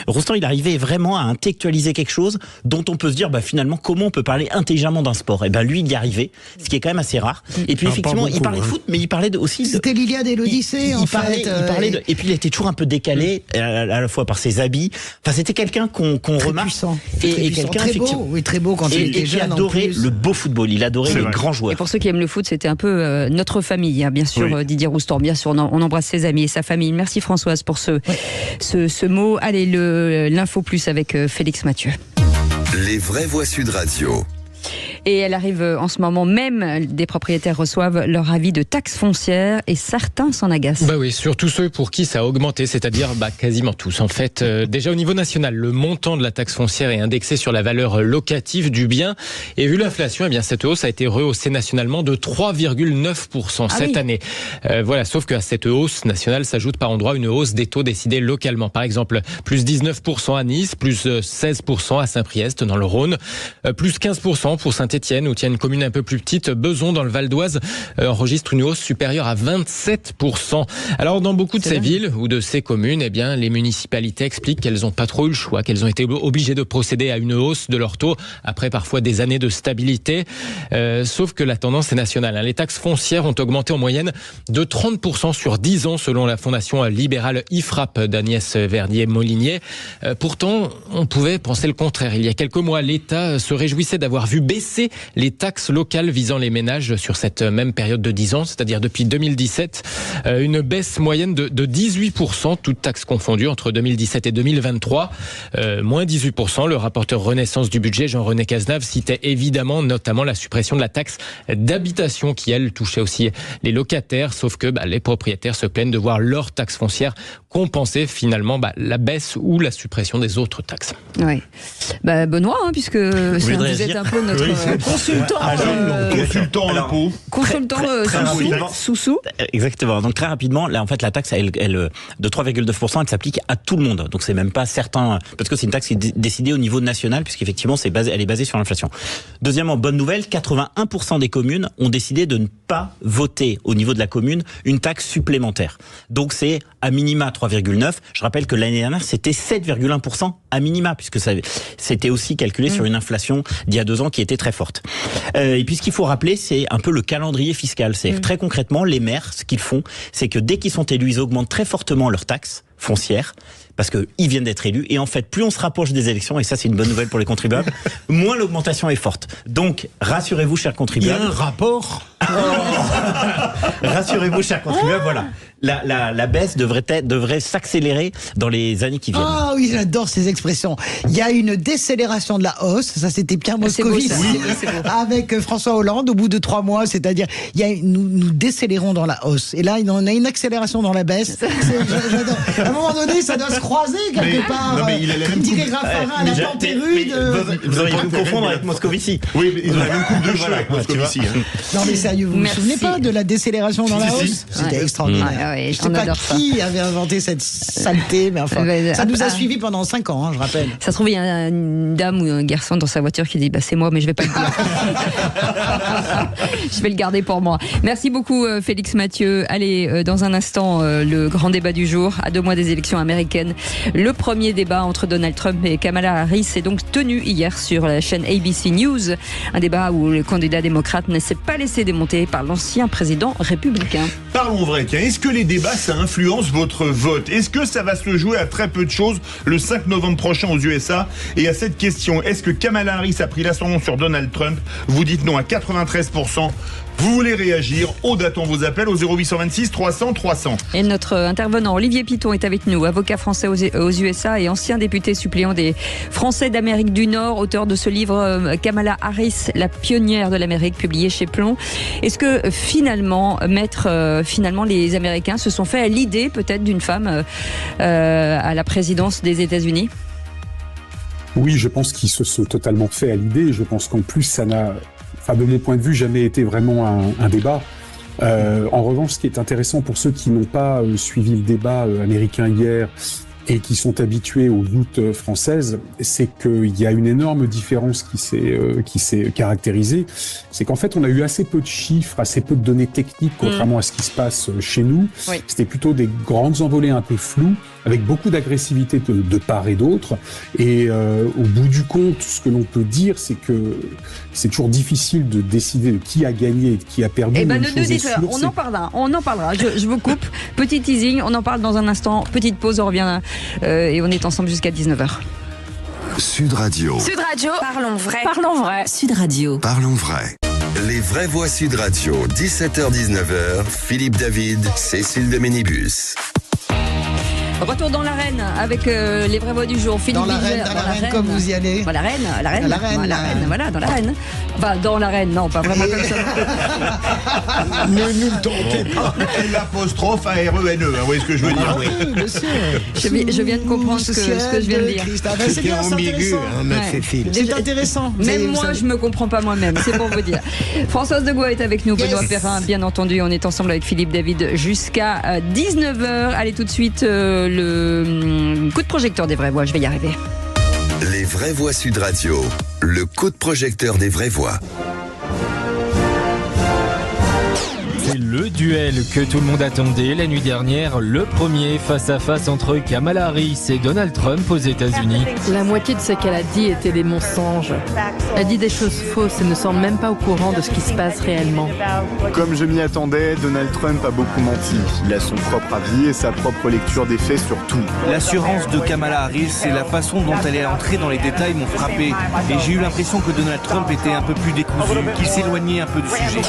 Roustan, il arrivait vraiment à intellectualiser quelque chose dont on peut se dire, finalement, comment on peut parler intelligemment d'un sport. Et lui, il y arrivait, ce qui est quand même assez rare. Et puis effectivement, il parlait de foot, mais il parlait aussi. C'était l'Iliade et l'Odyssée, en fait. Il parlait et puis il était toujours un peu décalé, à la fois par ses habits. Enfin, c'était quelqu'un qu'on remarque. Puissant. Et quelqu'un très beau. Oui, très beau quand il était jeune. Il adorait le beau football. Il adorait les grands joueurs. Et pour ceux qui aiment le foot, c'était un peu notre famille, bien sûr. Didier Roustan, bien sûr. On embrasse ses amis et sa famille. Merci Françoise pour ce mot. Allez, l'info plus avec Félix Mathieu. Les vraies voix Sud Radio. Et elle arrive en ce moment même, des propriétaires reçoivent leur avis de taxe foncière et certains s'en agacent. Oui, surtout ceux pour qui ça a augmenté, c'est-à-dire quasiment tous. En fait, déjà au niveau national, le montant de la taxe foncière est indexé sur la valeur locative du bien. Et vu l'inflation, cette hausse a été rehaussée nationalement de 3,9% cette année. Sauf qu'à cette hausse nationale s'ajoute par endroit une hausse des taux décidés localement. Par exemple, plus 19% à Nice, plus 16% à Saint-Priest dans le Rhône, plus 15% pour Saint-Étienne, où tient une commune un peu plus petite. Besançon, dans le Val d'Oise, enregistre une hausse supérieure à 27%. Alors, dans beaucoup de ces villes ou de ces communes, les municipalités expliquent qu'elles n'ont pas trop eu le choix, qu'elles ont été obligées de procéder à une hausse de leur taux après parfois des années de stabilité. Sauf que la tendance est nationale. Les taxes foncières ont augmenté en moyenne de 30% sur 10 ans, selon la fondation libérale IFRAP d'Agnès Verdier-Molinier. Pourtant, on pouvait penser le contraire. Il y a quelques mois, l'État se réjouissait d'avoir vu baisser multiplié les taxes locales visant les ménages sur cette même période de 10 ans, c'est-à-dire depuis 2017, une baisse moyenne de 18%, toutes taxes confondues, entre 2017 et 2023, moins 18%. Le rapporteur Renaissance du budget, Jean-René Cazenave, citait évidemment notamment la suppression de la taxe d'habitation qui, elle, touchait aussi les locataires, sauf que les propriétaires se plaignent de voir leur taxe foncière compenser finalement la baisse ou la suppression des autres taxes. Oui. Benoît, puisque vous êtes un peu notre consultant. Consultant sous-sous. Exactement. Donc très rapidement, là en fait la taxe elle de 3,9%, elle s'applique à tout le monde. Donc c'est même pas certain, parce que c'est une taxe qui est décidée au niveau national, puisqu'effectivement elle est basée sur l'inflation. Deuxièmement, bonne nouvelle, 81% des communes ont décidé de ne pas voter au niveau de la commune une taxe supplémentaire. Donc c'est à minima 3,9. Je rappelle que l'année dernière, c'était 7,1% à minima, puisque c'était aussi calculé sur une inflation d'il y a 2 ans qui était très forte. Et puis ce qu'il faut rappeler, c'est un peu le calendrier fiscal. C'est très concrètement, les maires, ce qu'ils font, c'est que dès qu'ils sont élus, ils augmentent très fortement leurs taxes foncières, parce qu'ils viennent d'être élus, et en fait, plus on se rapproche des élections, et ça c'est une bonne nouvelle pour les contribuables, moins l'augmentation est forte. Donc, rassurez-vous, chers contribuables. Il y a un rapport. Rassurez-vous, chers contribuables, voilà. La baisse devrait s'accélérer dans les années qui viennent. Ah oui, j'adore ces expressions. Il y a une décélération de la hausse, ça c'était Pierre Moscovici avec François Hollande au bout de 3 mois, c'est-à-dire nous décélérons dans la hausse. Et là, on a une accélération dans la baisse. J'adore. À un moment donné, ça doit se croiser quelque part. Non, mais il a la même coupe. Raffarin, la Tempérude. Vous auriez pu confondre avec Moscovici. Oui, mais ils ont la même coupe de cheveux avec Moscovici. Non, mais sérieux, vous ne vous souvenez pas de la décélération dans la hausse? C'était extraordinaire. Je ne sais pas qui avait inventé cette saleté, mais enfin, ça nous a suivis pendant 5 ans, je rappelle. Ça se trouve, il y a une dame ou un garçon dans sa voiture qui dit c'est moi, mais je vais pas le dire. Je vais le garder pour moi. Merci beaucoup, Félix Mathieu. Allez, dans un instant, le grand débat du jour, à 2 mois des élections américaines. Le premier débat entre Donald Trump et Kamala Harris est donc tenu hier sur la chaîne ABC News. Un débat où le candidat démocrate ne s'est pas laissé démonter par l'ancien président républicain. Parlons vrai, tiens. Est-ce que les débats, ça influence votre vote? Est-ce que ça va se jouer à très peu de choses le 5 novembre prochain aux USA? Et à cette question, est-ce que Kamala Harris a pris l'ascendant sur Donald Trump? Vous dites non à 93%. Vous voulez réagir? Aude attend vos appels au 0826 300 300. Et notre intervenant Olivier Piton est avec nous, avocat français aux USA et ancien député suppléant des Français d'Amérique du Nord, auteur de ce livre Kamala Harris, la pionnière de l'Amérique, publié chez Plomb. Est-ce que finalement, les Américains se sont fait à l'idée peut-être d'une femme à la présidence des États-Unis? Oui, je pense qu'ils se sont totalement fait à l'idée. Je pense qu'en plus, ça n'a, de mon point de vue, jamais été vraiment un débat. En revanche, ce qui est intéressant pour ceux qui n'ont pas suivi le débat américain hier et qui sont habitués aux luttes françaises, c'est qu'il y a une énorme différence qui s'est caractérisée. C'est qu'en fait, on a eu assez peu de chiffres, assez peu de données techniques, contrairement à ce qui se passe chez nous. Oui. C'était plutôt des grandes envolées un peu floues, avec beaucoup d'agressivité de part et d'autre. Et au bout du compte, ce que l'on peut dire, c'est que c'est toujours difficile de décider de qui a gagné et de qui a perdu. Eh ben, on en parlera. Je vous coupe. Petit teasing, on en parle dans un instant. Petite pause, on revient et on est ensemble jusqu'à 19h. Sud Radio. Sud Radio. Parlons vrai. Parlons vrai. Sud Radio. Parlons vrai. Les vraies voix Sud Radio, 17h-19h, Philippe David, Cécile de Ménibus. Retour dans l'arène avec les vraies voix du jour. Philippe dans l'arène, comme vous y allez. Dans l'arène, voilà, dans l'arène. Enfin, dans l'arène, non, pas vraiment comme ça. Ne nous tentez pas. L'apostrophe A-R-E-N-E, vous voyez ce que je veux dire? Oui, bien sûr. Je viens de comprendre ce que je viens de dire. C'est bien, c'est intéressant. C'est intéressant. Même moi, je me comprends pas moi-même, c'est pour vous dire. Françoise de Gouas est avec nous, Benoît Perrin, bien entendu. On est ensemble avec Philippe David jusqu'à 19h. Allez, tout de suite, le coup de projecteur des vraies voix, je vais y arriver. Les vraies voix Sud Radio, le coup de projecteur des vraies voix. C'est le duel que tout le monde attendait la nuit dernière, le premier face-à-face entre Kamala Harris et Donald Trump aux États-Unis. La moitié de ce qu'elle a dit était des mensonges. Elle dit des choses fausses et ne semble même pas au courant de ce qui se passe réellement. Comme je m'y attendais, Donald Trump a beaucoup menti. Il a son propre avis et sa propre lecture des faits sur tout. L'assurance de Kamala Harris et la façon dont elle est entrée dans les détails m'ont frappé. Et j'ai eu l'impression que Donald Trump était un peu plus décousu, qu'il s'éloignait un peu du sujet.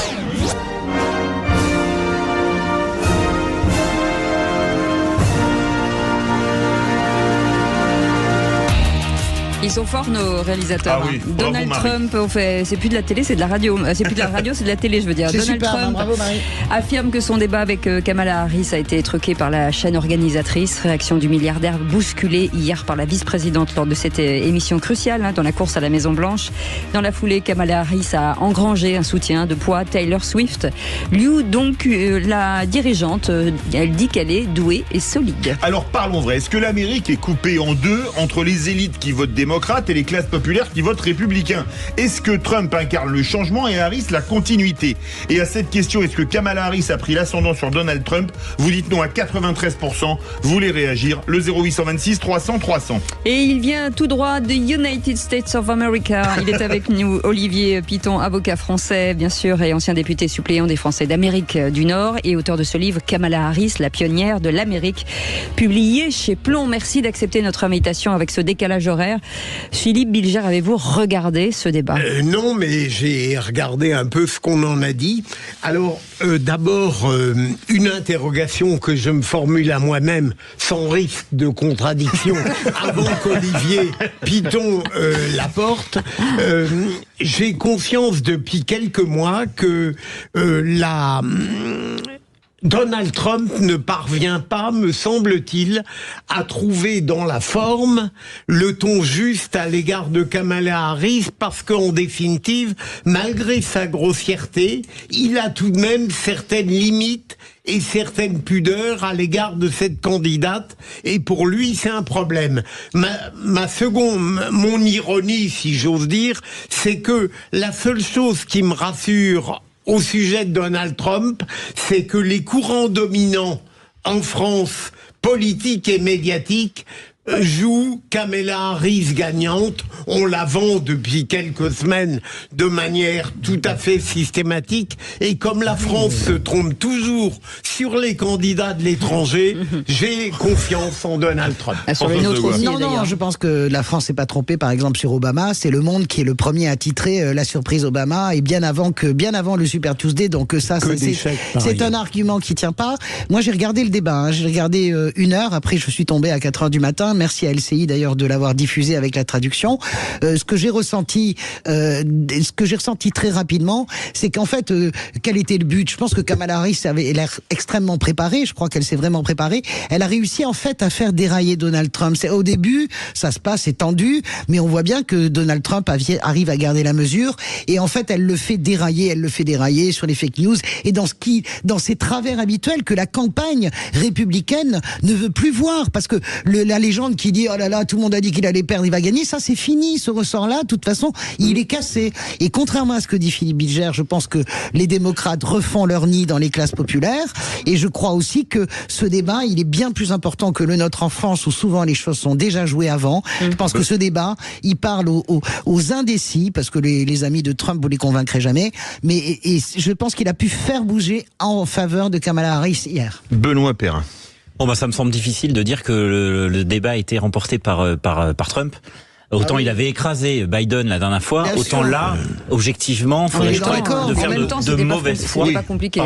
Ils sont forts, nos réalisateurs. Ah oui, Donald Trump, c'est plus de la télé, c'est de la radio. C'est plus de la radio, c'est de la télé, je veux dire. C'est Donald super, Trump bravo Marie. affirme que son débat avec Kamala Harris a été truqué par la chaîne organisatrice. Réaction du milliardaire bousculée hier par la vice-présidente lors de cette émission cruciale dans la course à la Maison-Blanche. Dans la foulée, Kamala Harris a engrangé un soutien de poids. Taylor Swift lui, donc, la dirigeante, elle dit qu'elle est douée et solide. Alors parlons vrai, est-ce que l'Amérique est coupée en deux entre les élites qui votent démocrates et les classes populaires qui votent républicains? Est-ce que Trump incarne le changement et Harris la continuité? Et à cette question, est-ce que Kamala Harris a pris l'ascendant sur Donald Trump? Vous dites non à 93%. Vous voulez réagir? Le 0826 300 300. Et il vient tout droit de United States of America. Il est avec nous, Olivier Piton, avocat français, bien sûr, et ancien député suppléant des Français d'Amérique du Nord et auteur de ce livre Kamala Harris, la pionnière de l'Amérique, publié chez Plomb. Merci d'accepter notre invitation avec ce décalage horaire. Philippe Bilger, avez-vous regardé ce débat? Non, mais j'ai regardé un peu ce qu'on en a dit. Alors, d'abord, une interrogation que je me formule à moi-même, sans risque de contradiction, avant qu'Olivier Piton l'apporte. J'ai conscience depuis quelques mois que Donald Trump ne parvient pas, me semble-t-il, à trouver dans la forme le ton juste à l'égard de Kamala Harris, parce qu'en définitive, malgré sa grossièreté, il a tout de même certaines limites et certaines pudeurs à l'égard de cette candidate, et pour lui, c'est un problème. Mon ironie, si j'ose dire, c'est que la seule chose qui me rassure au sujet de Donald Trump, c'est que les courants dominants en France, politiques et médiatiques, joue Kamala Harris gagnante. On la vend depuis quelques semaines de manière tout à fait systématique. Et comme la France se trompe toujours sur les candidats de l'étranger, j'ai confiance en Donald Trump. Sur une autre aussi, non, je pense que la France s'est pas trompée, par exemple, sur Obama. C'est Le Monde qui est le premier à titrer la surprise Obama, et bien avant le Super Tuesday. Donc c'est un argument qui tient pas. Moi, j'ai regardé le débat. J'ai regardé 1 heure. Après, je suis tombé à 4 heures du matin. Merci à LCI d'ailleurs de l'avoir diffusé avec la traduction. Ce que j'ai ressenti très rapidement, c'est qu'en fait, quel était le but? Je pense que Kamala Harris avait l'air extrêmement préparée. Je crois qu'elle s'est vraiment préparée. Elle a réussi en fait à faire dérailler Donald Trump. Au début, ça se passe, c'est tendu, mais on voit bien que Donald Trump arrive à garder la mesure. Et en fait, elle le fait dérailler sur les fake news et dans ses travers habituels que la campagne républicaine ne veut plus voir, parce que la légende qui dit oh là là, tout le monde a dit qu'il allait perdre, il va gagner, ça c'est fini, ce ressort-là, de toute façon, il est cassé. Et contrairement à ce que dit Philippe Bilger, je pense que les démocrates refont leur nid dans les classes populaires, et je crois aussi que ce débat, il est bien plus important que le nôtre en France, où souvent les choses sont déjà jouées avant. Je pense que ce débat, il parle aux indécis, parce que les amis de Trump, vous les convaincrez jamais, mais je pense qu'il a pu faire bouger en faveur de Kamala Harris hier. Benoît Perrin. Bon, ça me semble difficile de dire que le débat a été remporté par Trump. Autant il avait écrasé Biden la dernière fois, bien autant sûr. Là, objectivement, faudrait de faire de mauvaise foi. C'est pas compliqué.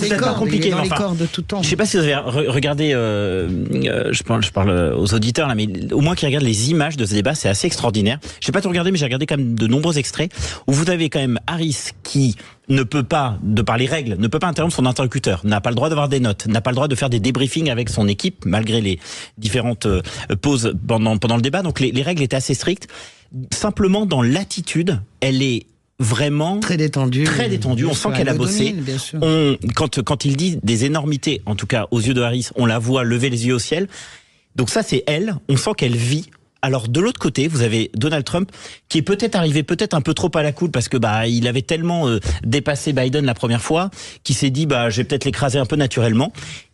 C'est pas compliqué. Dans les corps de tout temps. Je sais pas si vous avez regardé, je parle aux auditeurs là, mais au moins qui regardent les images de ce débat, c'est assez extraordinaire. Je sais pas tout regarder, mais j'ai regardé quand même de nombreux extraits où vous avez quand même Harris qui ne peut pas, de par les règles, ne peut pas interrompre son interlocuteur, n'a pas le droit d'avoir des notes, n'a pas le droit de faire des débriefings avec son équipe, malgré les différentes pauses pendant le débat. Donc les règles étaient assez strictes. Simplement, dans l'attitude, elle est vraiment très détendue. On sent qu'elle a bossé. Quand il dit des énormités, en tout cas aux yeux de Harris, on la voit lever les yeux au ciel. Donc ça, c'est elle. On sent qu'elle vit Alors de l'autre côté, vous avez Donald Trump qui est peut-être arrivé un peu trop à la cool parce que il avait tellement dépassé Biden la première fois qu'il s'est dit je vais peut-être l'écraser un peu naturellement.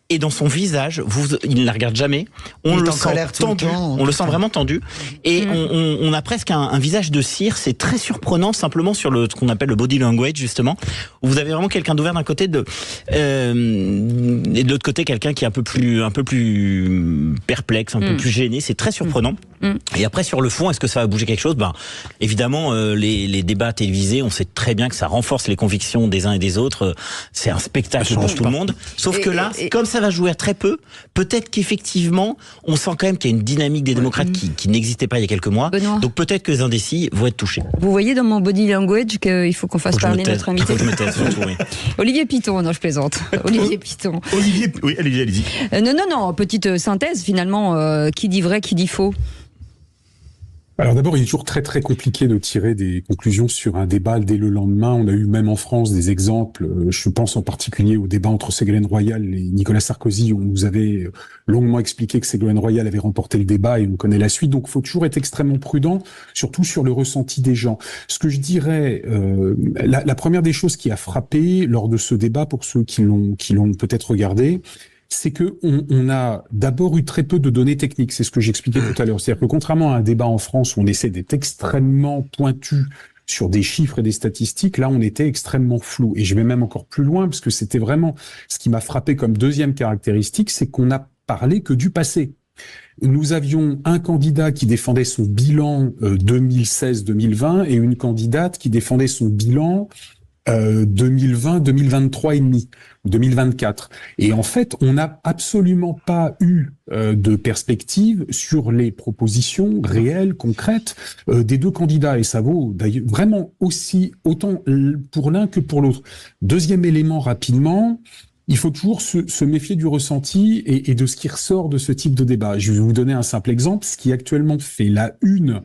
Et dans son visage, il ne la regarde jamais. On le sent tendu. On le sent vraiment tendu. Et on a presque un visage de cire. C'est très surprenant, simplement sur ce qu'on appelle le body language, justement. Où vous avez vraiment quelqu'un d'ouvert d'un côté et de l'autre côté, quelqu'un qui est un peu plus perplexe, un peu plus gêné. C'est très surprenant. Et après, sur le fond, est-ce que ça va bouger quelque chose? Évidemment, les débats télévisés, on sait très bien que ça renforce les convictions des uns et des autres. C'est un spectacle pour tout le monde. Sauf que là, comme ça va jouer très peu, peut-être qu'effectivement, on sent quand même qu'il y a une dynamique des démocrates qui n'existait pas il y a quelques mois. Benoît. Donc peut-être que les indécis vont être touchés. Vous voyez dans mon body language qu'il faut qu'on fasse parler notre invité. Je me taise, surtout, oui. Olivier Piton, non je plaisante. Olivier Piton. Olivier, oui, allez-y. Non, petite synthèse finalement. Qui dit vrai, qui dit faux? Alors d'abord, il est toujours très très compliqué de tirer des conclusions sur un débat dès le lendemain. On a eu même en France des exemples. Je pense en particulier au débat entre Ségolène Royal et Nicolas Sarkozy, où on nous avait longuement expliqué que Ségolène Royal avait remporté le débat et on connaît la suite. Donc il faut toujours être extrêmement prudent, surtout sur le ressenti des gens. Ce que je dirais, la première des choses qui a frappé lors de ce débat, pour ceux qui l'ont peut-être regardé, c'est que on a d'abord eu très peu de données techniques. C'est ce que j'expliquais tout à l'heure. C'est-à-dire que contrairement à un débat en France où on essaie d'être extrêmement pointu sur des chiffres et des statistiques, là, on était extrêmement flou. Et je vais même encore plus loin, parce que c'était vraiment ce qui m'a frappé comme deuxième caractéristique, c'est qu'on n'a parlé que du passé. Nous avions un candidat qui défendait son bilan 2016-2020 et une candidate qui défendait son bilan 2020, 2023 et demi, 2024. Et en fait, on n'a absolument pas eu de perspective sur les propositions réelles, concrètes des deux candidats. Et ça vaut d'ailleurs vraiment autant pour l'un que pour l'autre. Deuxième élément rapidement, il faut toujours se méfier du ressenti et de ce qui ressort de ce type de débat. Je vais vous donner un simple exemple. Ce qui actuellement fait la une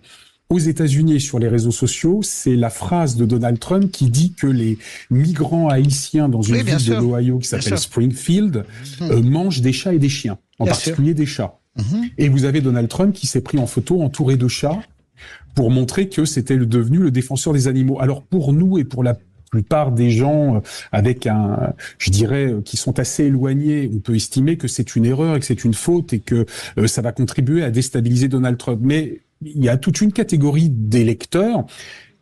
aux États-Unis et sur les réseaux sociaux, c'est la phrase de Donald Trump qui dit que les migrants haïtiens dans une ville de l'Ohio qui s'appelle Springfield mangent des chats et des chiens, en particulier des chats. Et vous avez Donald Trump qui s'est pris en photo entouré de chats pour montrer que c'était devenu le défenseur des animaux. Alors pour nous et pour la plupart des gens avec qui sont assez éloignés, on peut estimer que c'est une erreur et que c'est une faute et que ça va contribuer à déstabiliser Donald Trump. Mais il y a toute une catégorie d'électeurs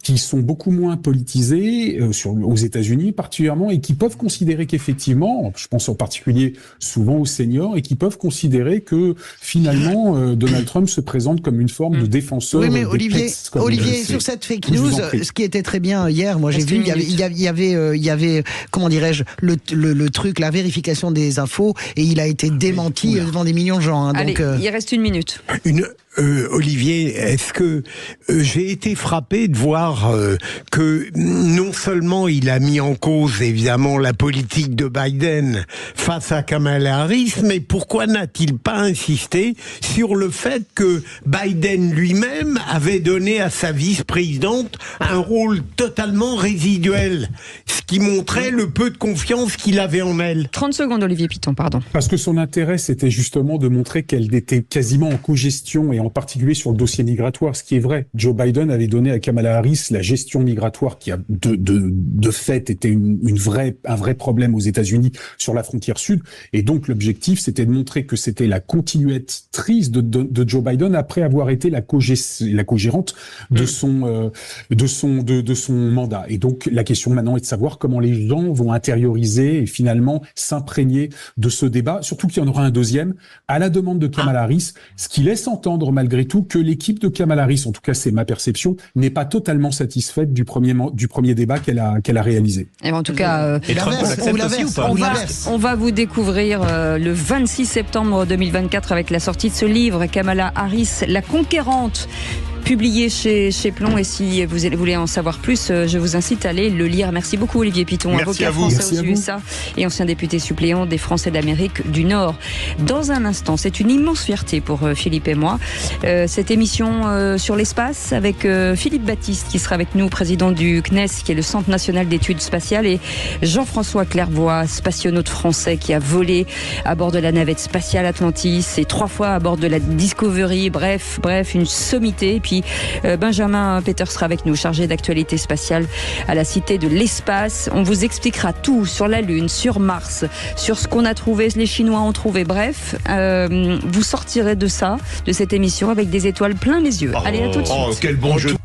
qui sont beaucoup moins politisés aux États-Unis particulièrement et qui peuvent considérer qu'effectivement, je pense en particulier souvent aux seniors, et qui peuvent considérer que finalement Donald Trump se présente comme une forme de défenseur. Oui, mais Olivier, sur cette fake news, ce qui était très bien hier, moi j'ai vu, il y avait comment dirais-je, le truc, la vérification des infos, et il a été démenti devant des millions de gens. Allez, donc, il reste une minute. Olivier, est-ce que j'ai été frappé de voir que non seulement il a mis en cause évidemment la politique de Biden face à Kamala Harris, mais pourquoi n'a-t-il pas insisté sur le fait que Biden lui-même avait donné à sa vice-présidente un rôle totalement résiduel, ce qui montrait le peu de confiance qu'il avait en elle. 30 secondes, Olivier Piton, pardon. Parce que son intérêt, c'était justement de montrer qu'elle était quasiment en co-gestion et en particulier sur le dossier migratoire, ce qui est vrai. Joe Biden avait donné à Kamala Harris la gestion migratoire qui a de fait été un vrai problème aux États-Unis sur la frontière sud. Et donc l'objectif, c'était de montrer que c'était la continuatrice de Joe Biden après avoir été la co-gérante de son mandat. Et donc la question maintenant est de savoir comment les gens vont intérioriser et finalement s'imprégner de ce débat, surtout qu'il y en aura un deuxième à la demande de Kamala Harris, ce qui laisse entendre malgré tout que l'équipe de Kamala Harris, en tout cas c'est ma perception, n'est pas totalement satisfaite du premier débat qu'elle a réalisé. Et en tout cas, on va vous découvrir le 26 septembre 2024 avec la sortie de ce livre, Kamala Harris, la conquérante. publié chez Plon. Et si vous voulez en savoir plus, je vous incite à aller le lire. Merci beaucoup Olivier Piton, avocat français aux USA et ancien député suppléant des Français d'Amérique du Nord. Dans un instant, c'est une immense fierté pour Philippe et moi. Cette émission sur l'espace avec Philippe Baptiste qui sera avec nous, président du CNES, qui est le Centre National d'Études Spatiales, et Jean-François Clairvoy, spationaute français qui a volé à bord de la navette spatiale Atlantis et 3 fois à bord de la Discovery. Bref, une sommité. Et puis Benjamin Peter sera avec nous, chargé d'actualité spatiale à la Cité de l'Espace. On vous expliquera tout sur la Lune, sur Mars, sur ce qu'on a trouvé, les Chinois ont trouvé. Bref, vous sortirez de cette émission avec des étoiles plein les yeux. Allez, à tout de suite. Quel bon jeu.